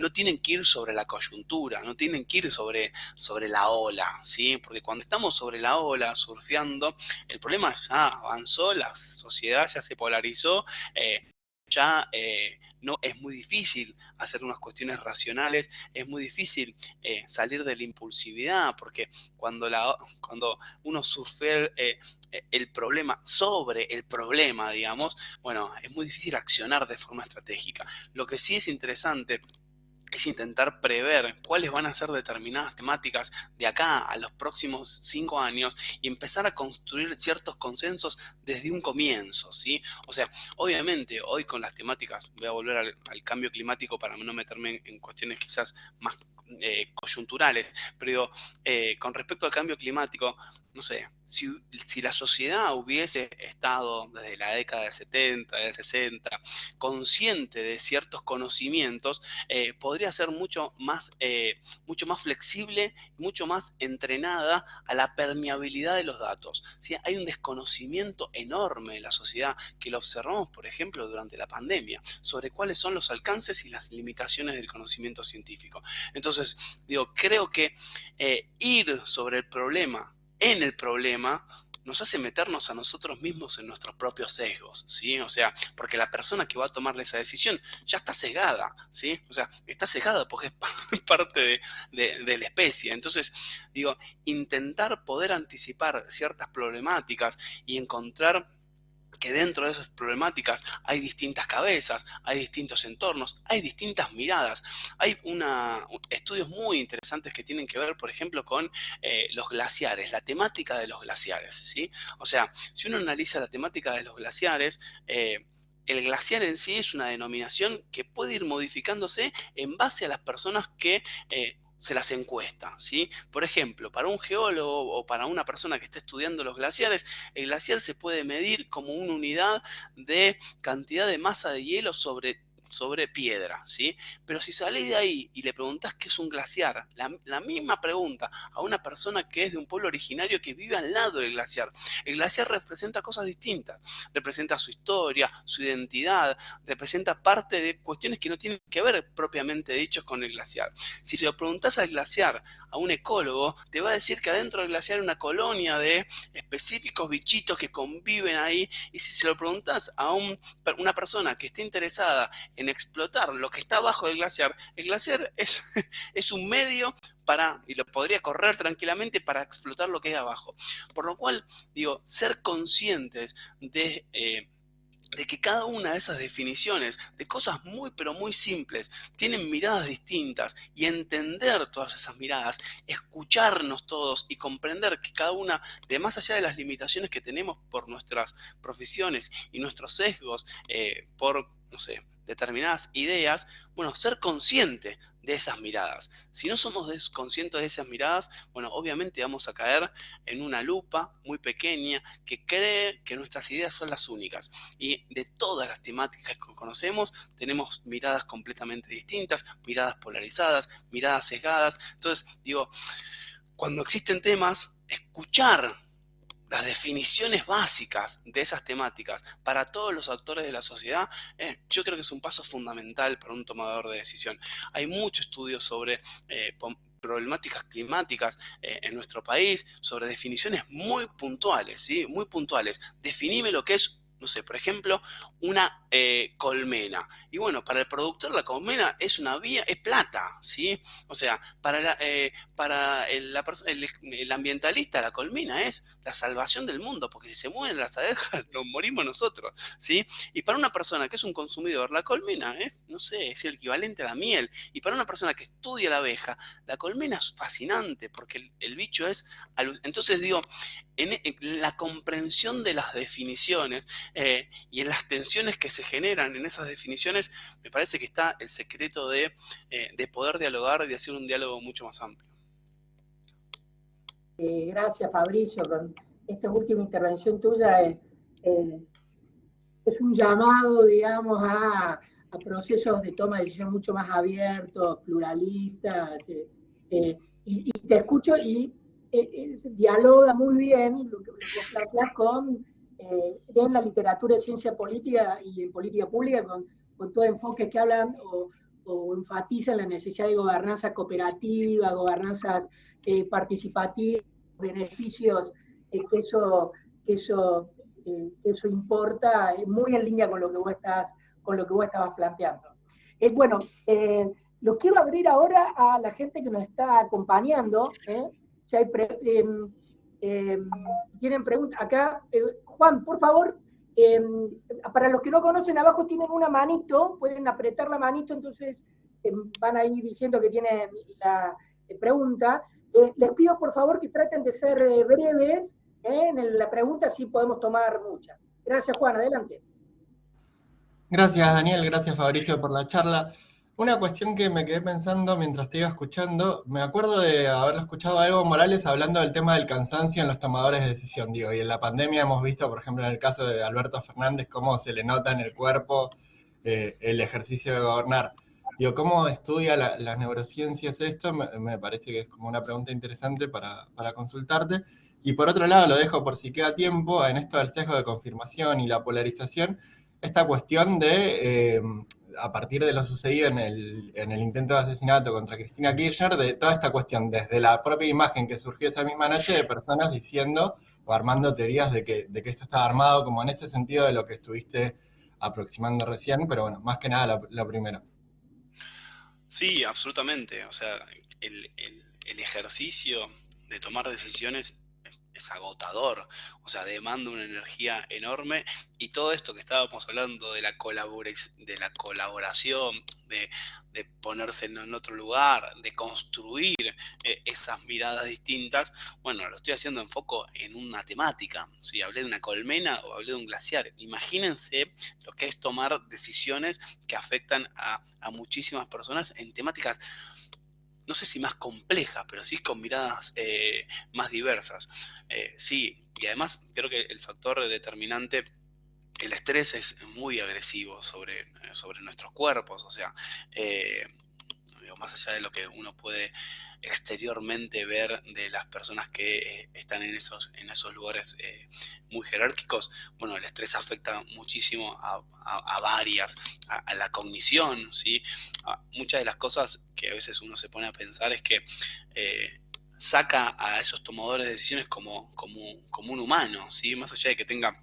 no tienen que ir sobre la coyuntura, no tienen que ir sobre la ola, ¿sí? Porque cuando estamos sobre la ola, surfeando, el problema ya avanzó, la sociedad ya se polarizó, no es muy difícil hacer unas cuestiones racionales, es muy difícil salir de la impulsividad, porque cuando uno surfea el problema sobre el problema, digamos, bueno, es muy difícil accionar de forma estratégica. Lo que sí es interesante es intentar prever cuáles van a ser determinadas temáticas de acá a los próximos 5 años y empezar a construir ciertos consensos desde un comienzo, ¿sí? O sea, obviamente hoy con las temáticas, voy a volver al cambio climático para no meterme en cuestiones quizás más coyunturales, pero con respecto al cambio climático, no sé, si la sociedad hubiese estado desde la década del 70, del 60, consciente de ciertos conocimientos, podría ser mucho más flexible, mucho más entrenada a la permeabilidad de los datos. ¿Sí? Hay un desconocimiento enorme de la sociedad que lo observamos, por ejemplo, durante la pandemia, sobre cuáles son los alcances y las limitaciones del conocimiento científico. Entonces, creo que ir sobre el problema, en el problema, nos hace meternos a nosotros mismos en nuestros propios sesgos, ¿sí? O sea, porque la persona que va a tomar esa decisión ya está cegada, ¿sí? O sea, está cegada porque es parte de la especie. Entonces, intentar poder anticipar ciertas problemáticas y encontrar que dentro de esas problemáticas hay distintas cabezas, hay distintos entornos, hay distintas miradas. Hay estudios muy interesantes que tienen que ver, por ejemplo, con los glaciares, la temática de los glaciares, ¿sí? O sea, si uno analiza la temática de los glaciares, el glaciar en sí es una denominación que puede ir modificándose en base a las personas que se las encuesta, ¿sí? Por ejemplo, para un geólogo o para una persona que esté estudiando los glaciares, el glaciar se puede medir como una unidad de cantidad de masa de hielo sobre piedra, ¿sí? Pero si salís de ahí y le preguntás qué es un glaciar, la misma pregunta a una persona que es de un pueblo originario que vive al lado del glaciar, el glaciar representa cosas distintas, representa su historia, su identidad, representa parte de cuestiones que no tienen que ver propiamente dichos con el glaciar. Si le preguntás al glaciar a un ecólogo, te va a decir que adentro del glaciar hay una colonia de específicos bichitos que conviven ahí, y si se lo preguntás a una persona que esté interesada en explotar lo que está abajo del glaciar, el glaciar es un medio y lo podría correr tranquilamente para explotar lo que hay abajo. Por lo cual, ser conscientes de que cada una de esas definiciones, de cosas muy pero muy simples, tienen miradas distintas, y entender todas esas miradas, escucharnos todos y comprender que cada una, de más allá de las limitaciones que tenemos por nuestras profesiones y nuestros sesgos, por, no sé, determinadas ideas, bueno, ser consciente de esas miradas. Si no somos conscientes de esas miradas, bueno, obviamente vamos a caer en una lupa muy pequeña que cree que nuestras ideas son las únicas. Y de todas las temáticas que conocemos, tenemos miradas completamente distintas, miradas polarizadas, miradas sesgadas. Entonces, cuando existen temas, escuchar las definiciones básicas de esas temáticas para todos los actores de la sociedad, yo creo que es un paso fundamental para un tomador de decisión. Hay mucho estudio sobre problemáticas climáticas en nuestro país, sobre definiciones muy puntuales, ¿sí? Muy puntuales. Definime lo que es, no sé, por ejemplo, una colmena. Y bueno, para el productor la colmena es una vía, es plata, ¿sí? O sea, para el ambientalista la colmena es la salvación del mundo, porque si se mueren las abejas, nos morimos nosotros, ¿sí? Y para una persona que es un consumidor, la colmena es, no sé, es el equivalente a la miel. Y para una persona que estudia la abeja, la colmena es fascinante, porque el bicho es... Entonces digo, en la comprensión de las definiciones y en las tensiones que se generan en esas definiciones, me parece que está el secreto de poder dialogar y de hacer un diálogo mucho más amplio. Gracias, Fabricio. Con esta última intervención tuya es un llamado, digamos, a procesos de toma de decisión mucho más abiertos, pluralistas, y te escucho y dialoga muy bien lo que vos planteás con en la literatura de ciencia política y en política pública, con todo enfoques que hablan o enfatizan la necesidad de gobernanza cooperativa, gobernanzas participativas, beneficios que eso importa, muy en línea con lo que vos estabas planteando. Bueno, los quiero abrir ahora a la gente que nos está acompañando. Si hay tienen preguntas acá. Juan, por favor, para los que no conocen, abajo tienen una manito, pueden apretar la manito, entonces van a ir diciendo que tienen la pregunta. Les pido por favor que traten de ser breves en la pregunta, si podemos tomar muchas. Gracias, Juan, adelante. Gracias, Daniel, gracias, Fabricio, por la charla. Una cuestión que me quedé pensando mientras te iba escuchando, me acuerdo de haberlo escuchado a Evo Morales hablando del tema del cansancio en los tomadores de decisión, digo, y en la pandemia hemos visto, por ejemplo, en el caso de Alberto Fernández, cómo se le nota en el cuerpo el ejercicio de gobernar. Digo, ¿cómo estudia las neurociencias esto? Me parece que es como una pregunta interesante para consultarte. Y por otro lado, lo dejo por si queda tiempo, en esto del sesgo de confirmación y la polarización, esta cuestión de, a partir de lo sucedido en el intento de asesinato contra Cristina Kirchner, de toda esta cuestión, desde la propia imagen que surgió esa misma noche, de personas diciendo o armando teorías de que esto estaba armado, como en ese sentido de lo que estuviste aproximando recién, pero bueno, más que nada lo primero. Sí, absolutamente. O sea, el ejercicio de tomar decisiones es agotador, o sea, demanda una energía enorme, y todo esto que estábamos hablando de la colaboración, de ponerse en otro lugar, de construir esas miradas distintas, bueno, lo estoy haciendo en foco en una temática. Si hablé de una colmena o hablé de un glaciar, imagínense lo que es tomar decisiones que afectan a muchísimas personas en temáticas, no sé si más complejas, pero sí con miradas más diversas. Sí, y además creo que el factor determinante, el estrés, es muy agresivo sobre nuestros cuerpos. O sea, más allá de lo que uno puede exteriormente ver de las personas que están en esos lugares muy jerárquicos, bueno, el estrés afecta muchísimo a varias, a la cognición, ¿sí? Muchas de las cosas que a veces uno se pone a pensar es que saca a esos tomadores de decisiones como un humano, ¿sí? Más allá de que tenga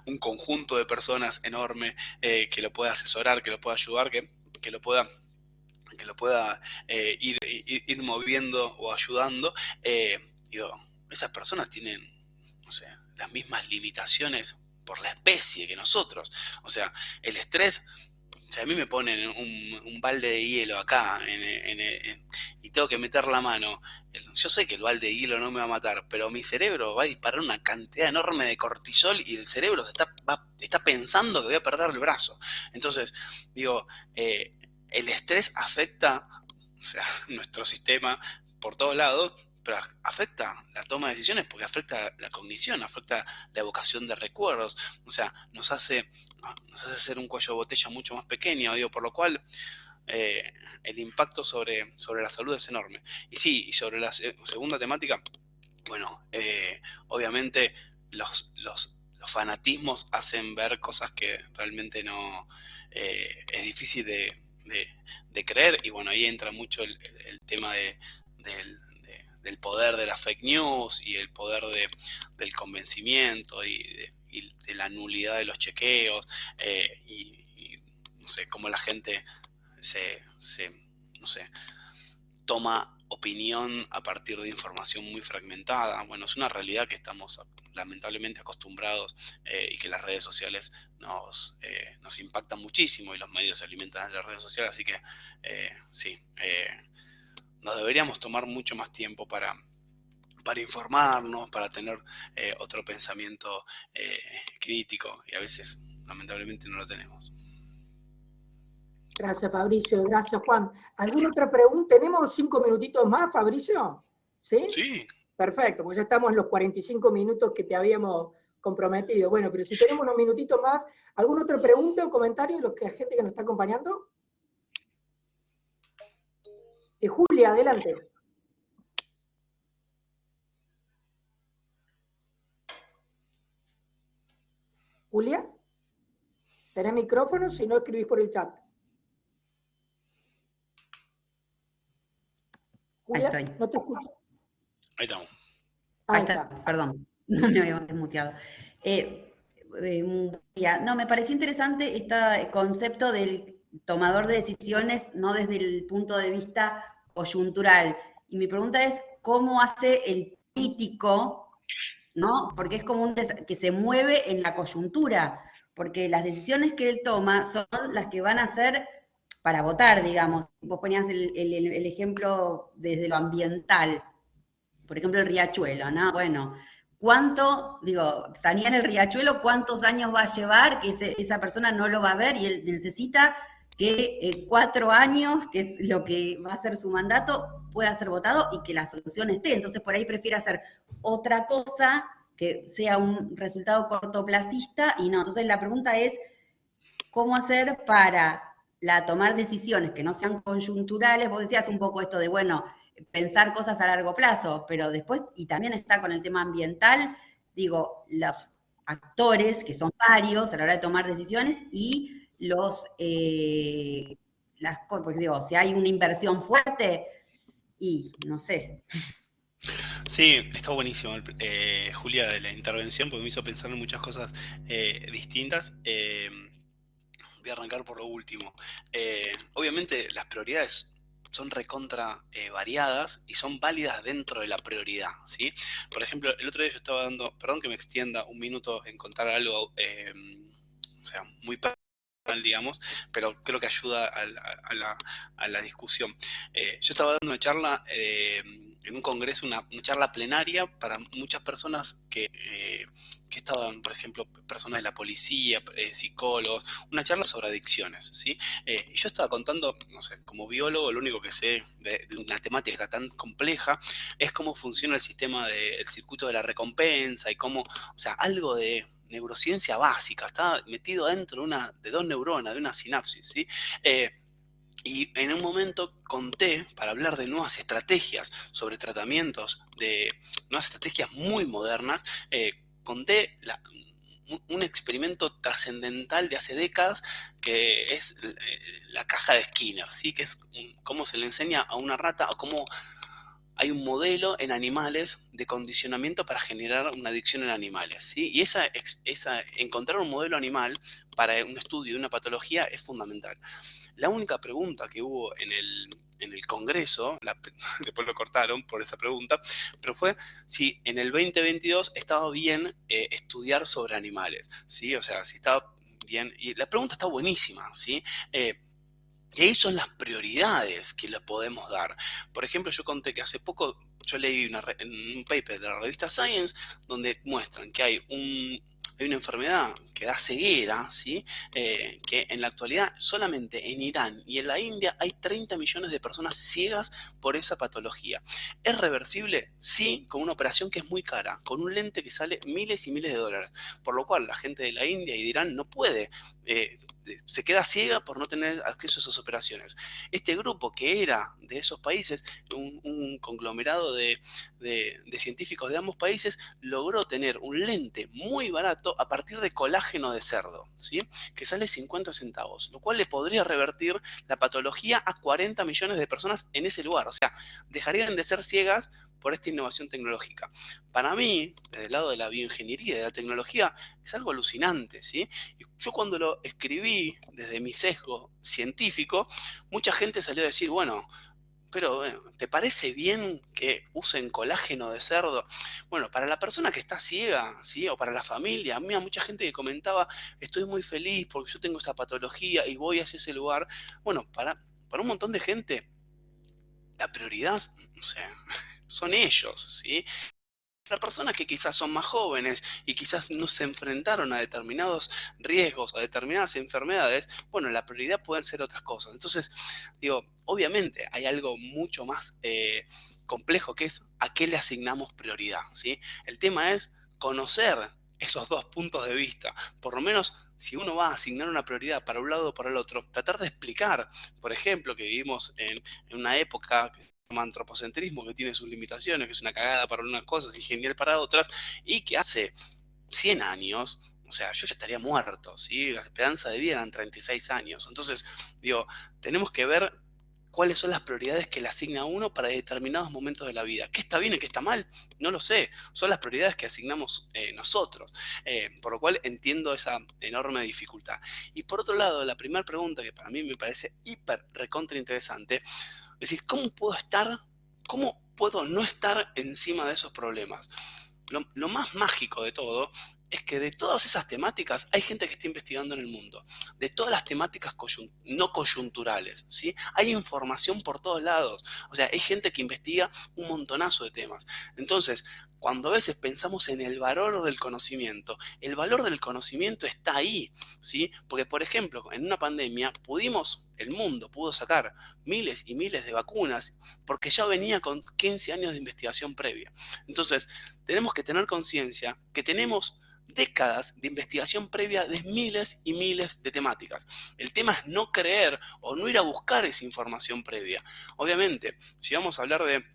un conjunto de personas enorme que lo pueda asesorar, que lo pueda ayudar, que lo pueda ir moviendo o ayudando. Digo, esas personas tienen, no sé, las mismas limitaciones por la especie que nosotros. O sea, el estrés, o sea, a mí me ponen un balde de hielo acá y tengo que meter la mano. Yo sé que el balde de hielo no me va a matar, pero mi cerebro va a disparar una cantidad enorme de cortisol y el cerebro está pensando que voy a perder el brazo. Entonces, digo, el estrés afecta, o sea, nuestro sistema por todos lados, pero afecta la toma de decisiones porque afecta la cognición, afecta la evocación de recuerdos. O sea, nos hace hacer un cuello de botella mucho más pequeño, digo, por lo cual el impacto sobre la salud es enorme. Y sí, y sobre la segunda temática, bueno, obviamente los fanatismos hacen ver cosas que realmente no es difícil de creer, y bueno, ahí entra mucho el tema del poder de la fake news y el poder del convencimiento y de la nulidad de los chequeos, y no sé, cómo la gente no sé, toma opinión a partir de información muy fragmentada. Bueno, es una realidad que estamos lamentablemente acostumbrados, y que las redes sociales nos impactan muchísimo, y los medios se alimentan de las redes sociales, así que sí, nos deberíamos tomar mucho más tiempo para informarnos, para tener otro pensamiento crítico, y a veces lamentablemente no lo tenemos. Gracias, Fabricio. Gracias, Juan. ¿Alguna otra pregunta? ¿Tenemos 5 minutitos más, Fabricio? ¿Sí? Sí. Perfecto, pues ya estamos en los 45 minutos que te habíamos comprometido. Bueno, pero si tenemos unos minutitos más, ¿alguna otra pregunta o comentario de la gente que nos está acompañando? Julia, adelante. Julia, ¿tenés micrófono? Si no, escribís por el chat. Julia, Ahí estoy. no te escucho. Ahí estamos. Ahí está, perdón, no me había desmuteado. No, me pareció interesante este concepto del tomador de decisiones, no desde el punto de vista coyuntural. Y mi pregunta es, ¿cómo hace el político, ¿no? Porque es como que se mueve en la coyuntura, porque las decisiones que él toma son las que van a ser para votar, digamos. Vos ponías el ejemplo desde lo ambiental, por ejemplo, el riachuelo, ¿no? Bueno, sanear el riachuelo, ¿cuántos años va a llevar que esa persona no lo va a ver y él necesita que 4 años, que es lo que va a ser su mandato, pueda ser votado y que la solución esté? Entonces, por ahí prefiere hacer otra cosa que sea un resultado cortoplacista y no. Entonces, la pregunta es, ¿cómo hacer para tomar decisiones que no sean coyunturales? Vos decías un poco esto de, bueno, pensar cosas a largo plazo, pero después, y también está con el tema ambiental, digo, los actores, que son varios a la hora de tomar decisiones, y porque digo, si hay una inversión fuerte, y no sé. Sí, está buenísimo, Julia, de la intervención, porque me hizo pensar en muchas cosas distintas. Voy a arrancar por lo último. Obviamente las prioridades son recontra variadas y son válidas dentro de la prioridad, ¿sí? Por ejemplo, el otro día yo estaba dando, perdón que me extienda un minuto en contar algo, o sea, muy personal, digamos, pero creo que ayuda a la discusión. Yo estaba dando una charla en un congreso, una charla plenaria para muchas personas que estaban, por ejemplo, personas de la policía, psicólogos, una charla sobre adicciones, ¿sí? Y yo estaba contando, no sé, como biólogo, lo único que sé de una temática tan compleja es cómo funciona el sistema del circuito de la recompensa y cómo, o sea, algo de neurociencia básica, está metido dentro de 2 neuronas, de una sinapsis, ¿sí? Y en un momento conté, para hablar de nuevas estrategias sobre tratamientos, de nuevas estrategias muy modernas, conté un experimento trascendental de hace décadas, que es la caja de Skinner, ¿sí? Que es cómo se le enseña a una rata, o cómo hay un modelo en animales de condicionamiento para generar una adicción en animales, ¿sí? Y encontrar un modelo animal para un estudio de una patología es fundamental. La única pregunta que hubo en el Congreso, después lo cortaron por esa pregunta, pero fue si en el 2022 estaba bien estudiar sobre animales, ¿sí? O sea, si estaba bien, y la pregunta está buenísima, ¿sí? Y ahí son las prioridades que le podemos dar. Por ejemplo, yo conté que hace poco yo leí un paper de la revista Science donde muestran que hay hay una enfermedad que da ceguera, ¿sí? Que en la actualidad solamente en Irán y en la India hay 30 millones de personas ciegas por esa patología. ¿Es reversible? Sí, con una operación que es muy cara, con un lente que sale miles y miles de dólares, por lo cual la gente de la India y de Irán no puede, se queda ciega por no tener acceso a esas operaciones. Este grupo que era de esos países, un conglomerado de científicos de ambos países, logró tener un lente muy barato a partir de colágeno de cerdo, ¿sí? Que sale 50 centavos, lo cual le podría revertir la patología a 40 millones de personas en ese lugar. O sea, dejarían de ser ciegas por esta innovación tecnológica. Para mí, desde el lado de la bioingeniería y de la tecnología, es algo alucinante, ¿sí? Y yo cuando lo escribí desde mi sesgo científico, mucha gente salió a decir, bueno, pero ¿te parece bien que usen colágeno de cerdo? Bueno, para la persona que está ciega, ¿sí? O para la familia, a mí hay mucha gente que comentaba, estoy muy feliz porque yo tengo esta patología y voy hacia ese lugar. Bueno, para un montón de gente, la prioridad, o sea, son ellos, ¿sí? Para personas que quizás son más jóvenes y quizás no se enfrentaron a determinados riesgos, a determinadas enfermedades, bueno, la prioridad pueden ser otras cosas. Entonces, digo, obviamente hay algo mucho más complejo que es a qué le asignamos prioridad, ¿sí? El tema es conocer esos dos puntos de vista. Por lo menos, si uno va a asignar una prioridad para un lado o para el otro, tratar de explicar, por ejemplo, que vivimos en una época antropocentrismo que tiene sus limitaciones, que es una cagada para unas cosas y genial para otras, y que hace 100 años, o sea, yo ya estaría muerto, ¿sí? La esperanza de vida eran 36 años. Entonces, digo, tenemos que ver cuáles son las prioridades que le asigna uno para determinados momentos de la vida. ¿Qué está bien y qué está mal? No lo sé. Son las prioridades que asignamos nosotros. Por lo cual entiendo esa enorme dificultad. Y por otro lado, la primera pregunta que para mí me parece hiper recontra interesante, es decir, cómo puedo no estar encima de esos problemas? Lo más mágico de todo es que de todas esas temáticas hay gente que está investigando en el mundo, de todas las temáticas no coyunturales, ¿sí? Hay información por todos lados, o sea, hay gente que investiga un montonazo de temas. Entonces, cuando a veces pensamos en el valor del conocimiento, el valor del conocimiento está ahí, ¿sí? Porque, por ejemplo, en una pandemia el mundo pudo sacar miles y miles de vacunas porque ya venía con 15 años de investigación previa. Entonces, tenemos que tener conciencia que tenemos décadas de investigación previa de miles y miles de temáticas. El tema es no creer o no ir a buscar esa información previa. Obviamente, si vamos a hablar de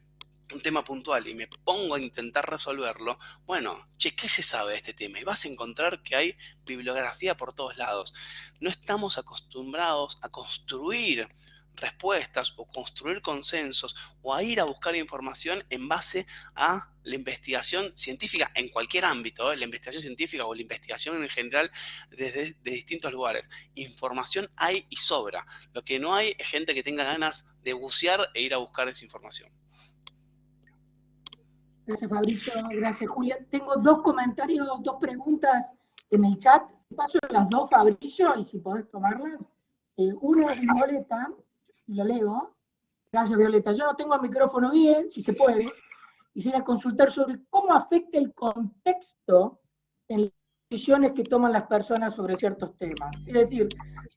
un tema puntual y me pongo a intentar resolverlo, bueno, che, ¿qué se sabe de este tema? Y vas a encontrar que hay bibliografía por todos lados. No estamos acostumbrados a construir respuestas o construir consensos o a ir a buscar información en base a la investigación científica en cualquier ámbito, la investigación científica o la investigación en general desde de distintos lugares. Información hay y sobra. Lo que no hay es gente que tenga ganas de bucear e ir a buscar esa información. Gracias, Fabricio. Gracias, Julia. Tengo dos comentarios, dos preguntas en el chat. Paso las dos, Fabricio, y si podés tomarlas. Una es Violeta, lo leo. Gracias, Violeta. Yo no tengo el micrófono bien, si se puede. Quisiera consultar sobre cómo afecta el contexto en las decisiones que toman las personas sobre ciertos temas. Es decir,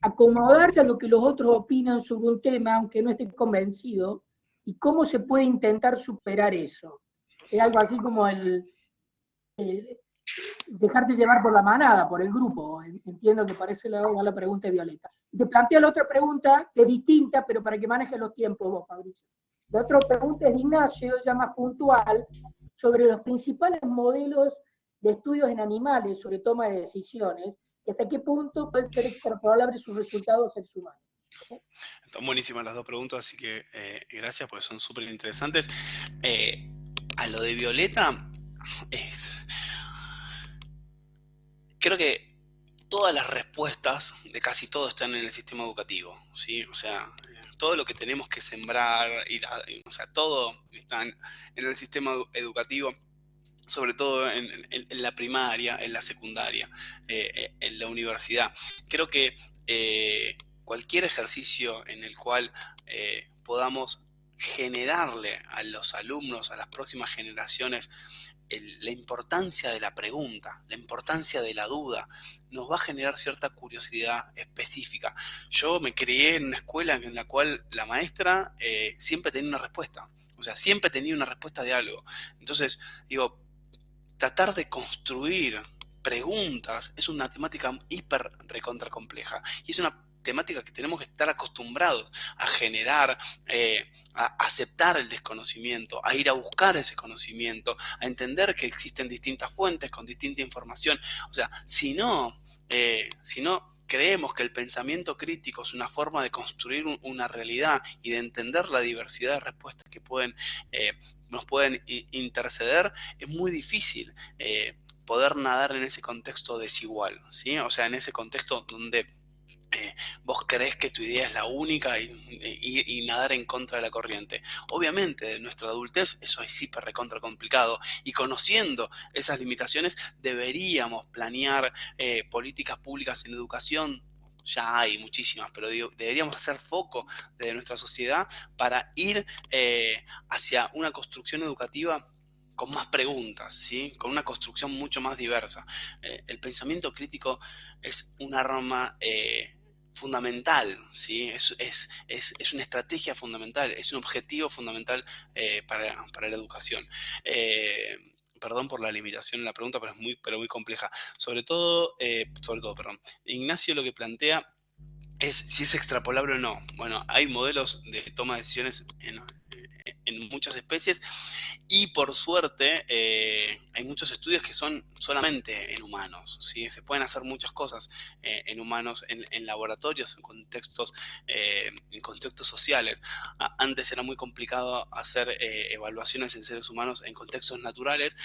acomodarse a lo que los otros opinan sobre un tema, aunque no estén convencidos, y cómo se puede intentar superar eso. Es algo así como el dejarte llevar por la manada, por el grupo. Entiendo que parece la pregunta de Violeta. Te planteo la otra pregunta, que es distinta, pero para que manejes los tiempos vos, Fabricio. La otra pregunta es de Ignacio, ya más puntual, sobre los principales modelos de estudios en animales sobre toma de decisiones, y hasta qué punto pueden ser extrapolables sus resultados a seres humanos. Están buenísimas las dos preguntas, así que gracias, porque son súper interesantes. A lo de Violeta, creo que todas las respuestas de casi todo están en el sistema educativo, ¿sí? O sea, todo lo que tenemos que sembrar, o sea, todo está en el sistema educativo, sobre todo en la primaria, en la secundaria, en la universidad. Creo que cualquier ejercicio en el cual podamos generarle a los alumnos, a las próximas generaciones, la importancia de la pregunta, la importancia de la duda, nos va a generar cierta curiosidad específica. Yo me crié en una escuela en la cual la maestra siempre tenía una respuesta, o sea, siempre tenía una respuesta de algo. Entonces, digo, tratar de construir preguntas es una temática hiper recontra compleja y es una temática que tenemos que estar acostumbrados a generar, a aceptar el desconocimiento, a ir a buscar ese conocimiento, a entender que existen distintas fuentes con distinta información. O sea, si no creemos que el pensamiento crítico es una forma de construir una realidad y de entender la diversidad de respuestas que nos pueden interceder, es muy difícil poder nadar en ese contexto desigual, ¿sí? O sea, en ese contexto donde vos creés que tu idea es la única y nadar en contra de la corriente. Obviamente, en nuestra adultez eso es hiper recontra complicado y conociendo esas limitaciones deberíamos planear políticas públicas en educación. Ya hay muchísimas, pero digo, deberíamos hacer foco de nuestra sociedad para ir hacia una construcción educativa con más preguntas, ¿sí? Con una construcción mucho más diversa. El pensamiento crítico es un arma fundamental, ¿sí? Es una estrategia fundamental, es un objetivo fundamental para la educación. Perdón por la limitación en la pregunta, pero es muy compleja. Sobre todo, perdón. Ignacio lo que plantea es si es extrapolable o no. Bueno, hay modelos de toma de decisiones en muchas especies y por suerte hay muchos estudios que son solamente en humanos, ¿sí? Se pueden hacer muchas cosas en humanos, en laboratorios, en contextos sociales. Antes era muy complicado hacer evaluaciones en seres humanos en contextos naturales.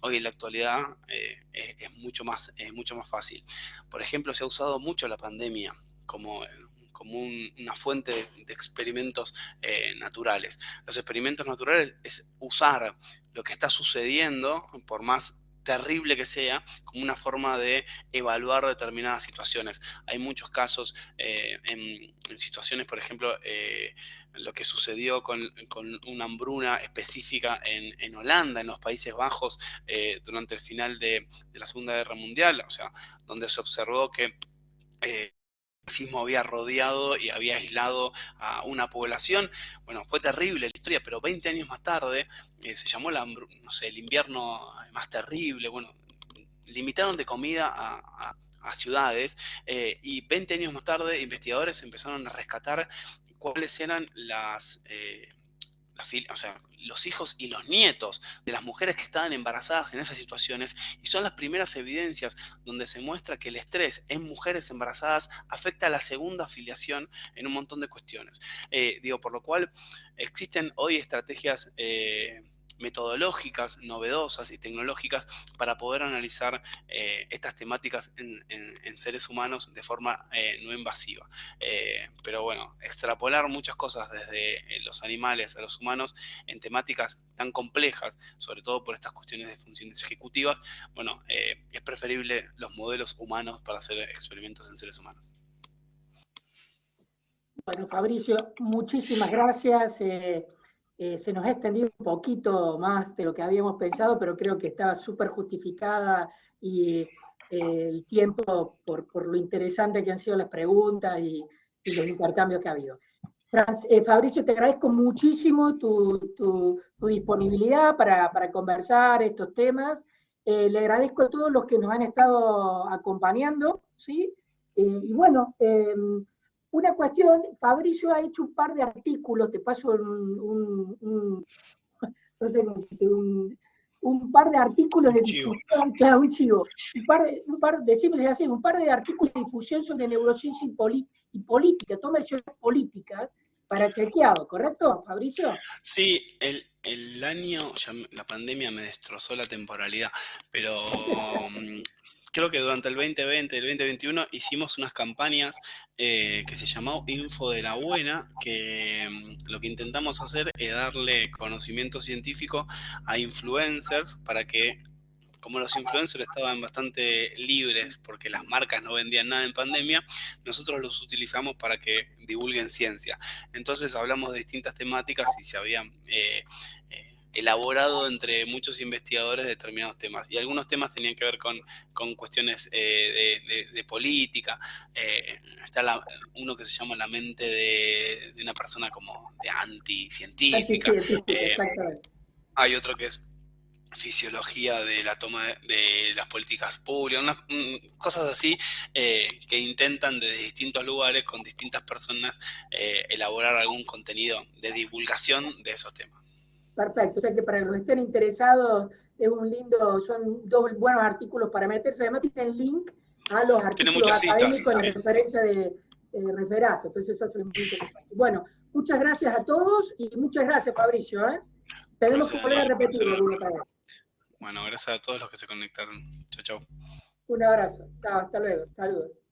Hoy en la actualidad es mucho más fácil. Por ejemplo, se ha usado mucho la pandemia como una fuente de experimentos naturales. Los experimentos naturales es usar lo que está sucediendo, por más terrible que sea, como una forma de evaluar determinadas situaciones. Hay muchos casos en situaciones, por ejemplo, lo que sucedió con una hambruna específica en Holanda, en los Países Bajos, durante el final de la Segunda Guerra Mundial, o sea, donde se observó que el nazismo había rodeado y había aislado a una población. Bueno, fue terrible la historia, pero 20 años más tarde se llamó el invierno más terrible. Bueno, limitaron de comida a ciudades y 20 años más tarde investigadores empezaron a rescatar cuáles eran los hijos y los nietos de las mujeres que estaban embarazadas en esas situaciones, y son las primeras evidencias donde se muestra que el estrés en mujeres embarazadas afecta a la segunda filiación en un montón de cuestiones. Por lo cual existen hoy estrategias metodológicas, novedosas y tecnológicas para poder analizar estas temáticas en seres humanos de forma no invasiva. Pero bueno, extrapolar muchas cosas desde los animales a los humanos en temáticas tan complejas, sobre todo por estas cuestiones de funciones ejecutivas, bueno, es preferible los modelos humanos para hacer experimentos en seres humanos. Bueno, Fabricio, muchísimas gracias. Se nos ha extendido un poquito más de lo que habíamos pensado, pero creo que estaba súper justificada y el tiempo por lo interesante que han sido las preguntas y los intercambios que ha habido. Fabricio, te agradezco muchísimo tu disponibilidad para conversar estos temas. Le agradezco a todos los que nos han estado acompañando, ¿sí? Y bueno, una cuestión, Fabricio ha hecho un par de artículos, te paso no sé cómo se dice, un par de artículos de difusión, claro, un chivo, decimos así, un par de artículos de difusión sobre neurociencia y política, toma decisiones políticas para chequeado, ¿correcto, Fabricio? Sí, el año, ya la pandemia me destrozó la temporalidad, pero creo que durante el 2020, el 2021 hicimos unas campañas que se llamó Info de la Buena, que lo que intentamos hacer es darle conocimiento científico a influencers para que, como los influencers estaban bastante libres porque las marcas no vendían nada en pandemia, nosotros los utilizamos para que divulguen ciencia. Entonces hablamos de distintas temáticas y se habían elaborado entre muchos investigadores de determinados temas. Y algunos temas tenían que ver con cuestiones de política. Está uno que se llama La mente de una persona como de anticientífica. Exactamente. Hay otro que es fisiología de la toma de las políticas públicas, cosas así que intentan desde distintos lugares, con distintas personas, elaborar algún contenido de divulgación de esos temas. Perfecto, o sea que para los que estén interesados, son 2 buenos artículos para meterse. Además tienen link a los artículos académicos en la referencia de referato, entonces eso es muy interesante. Bueno, muchas gracias a todos y muchas gracias, Fabricio. Tenemos que volver a repetirlo alguna otra vez. Bueno, gracias a todos los que se conectaron. Chau, chau. Un abrazo. Chao, hasta luego. Saludos.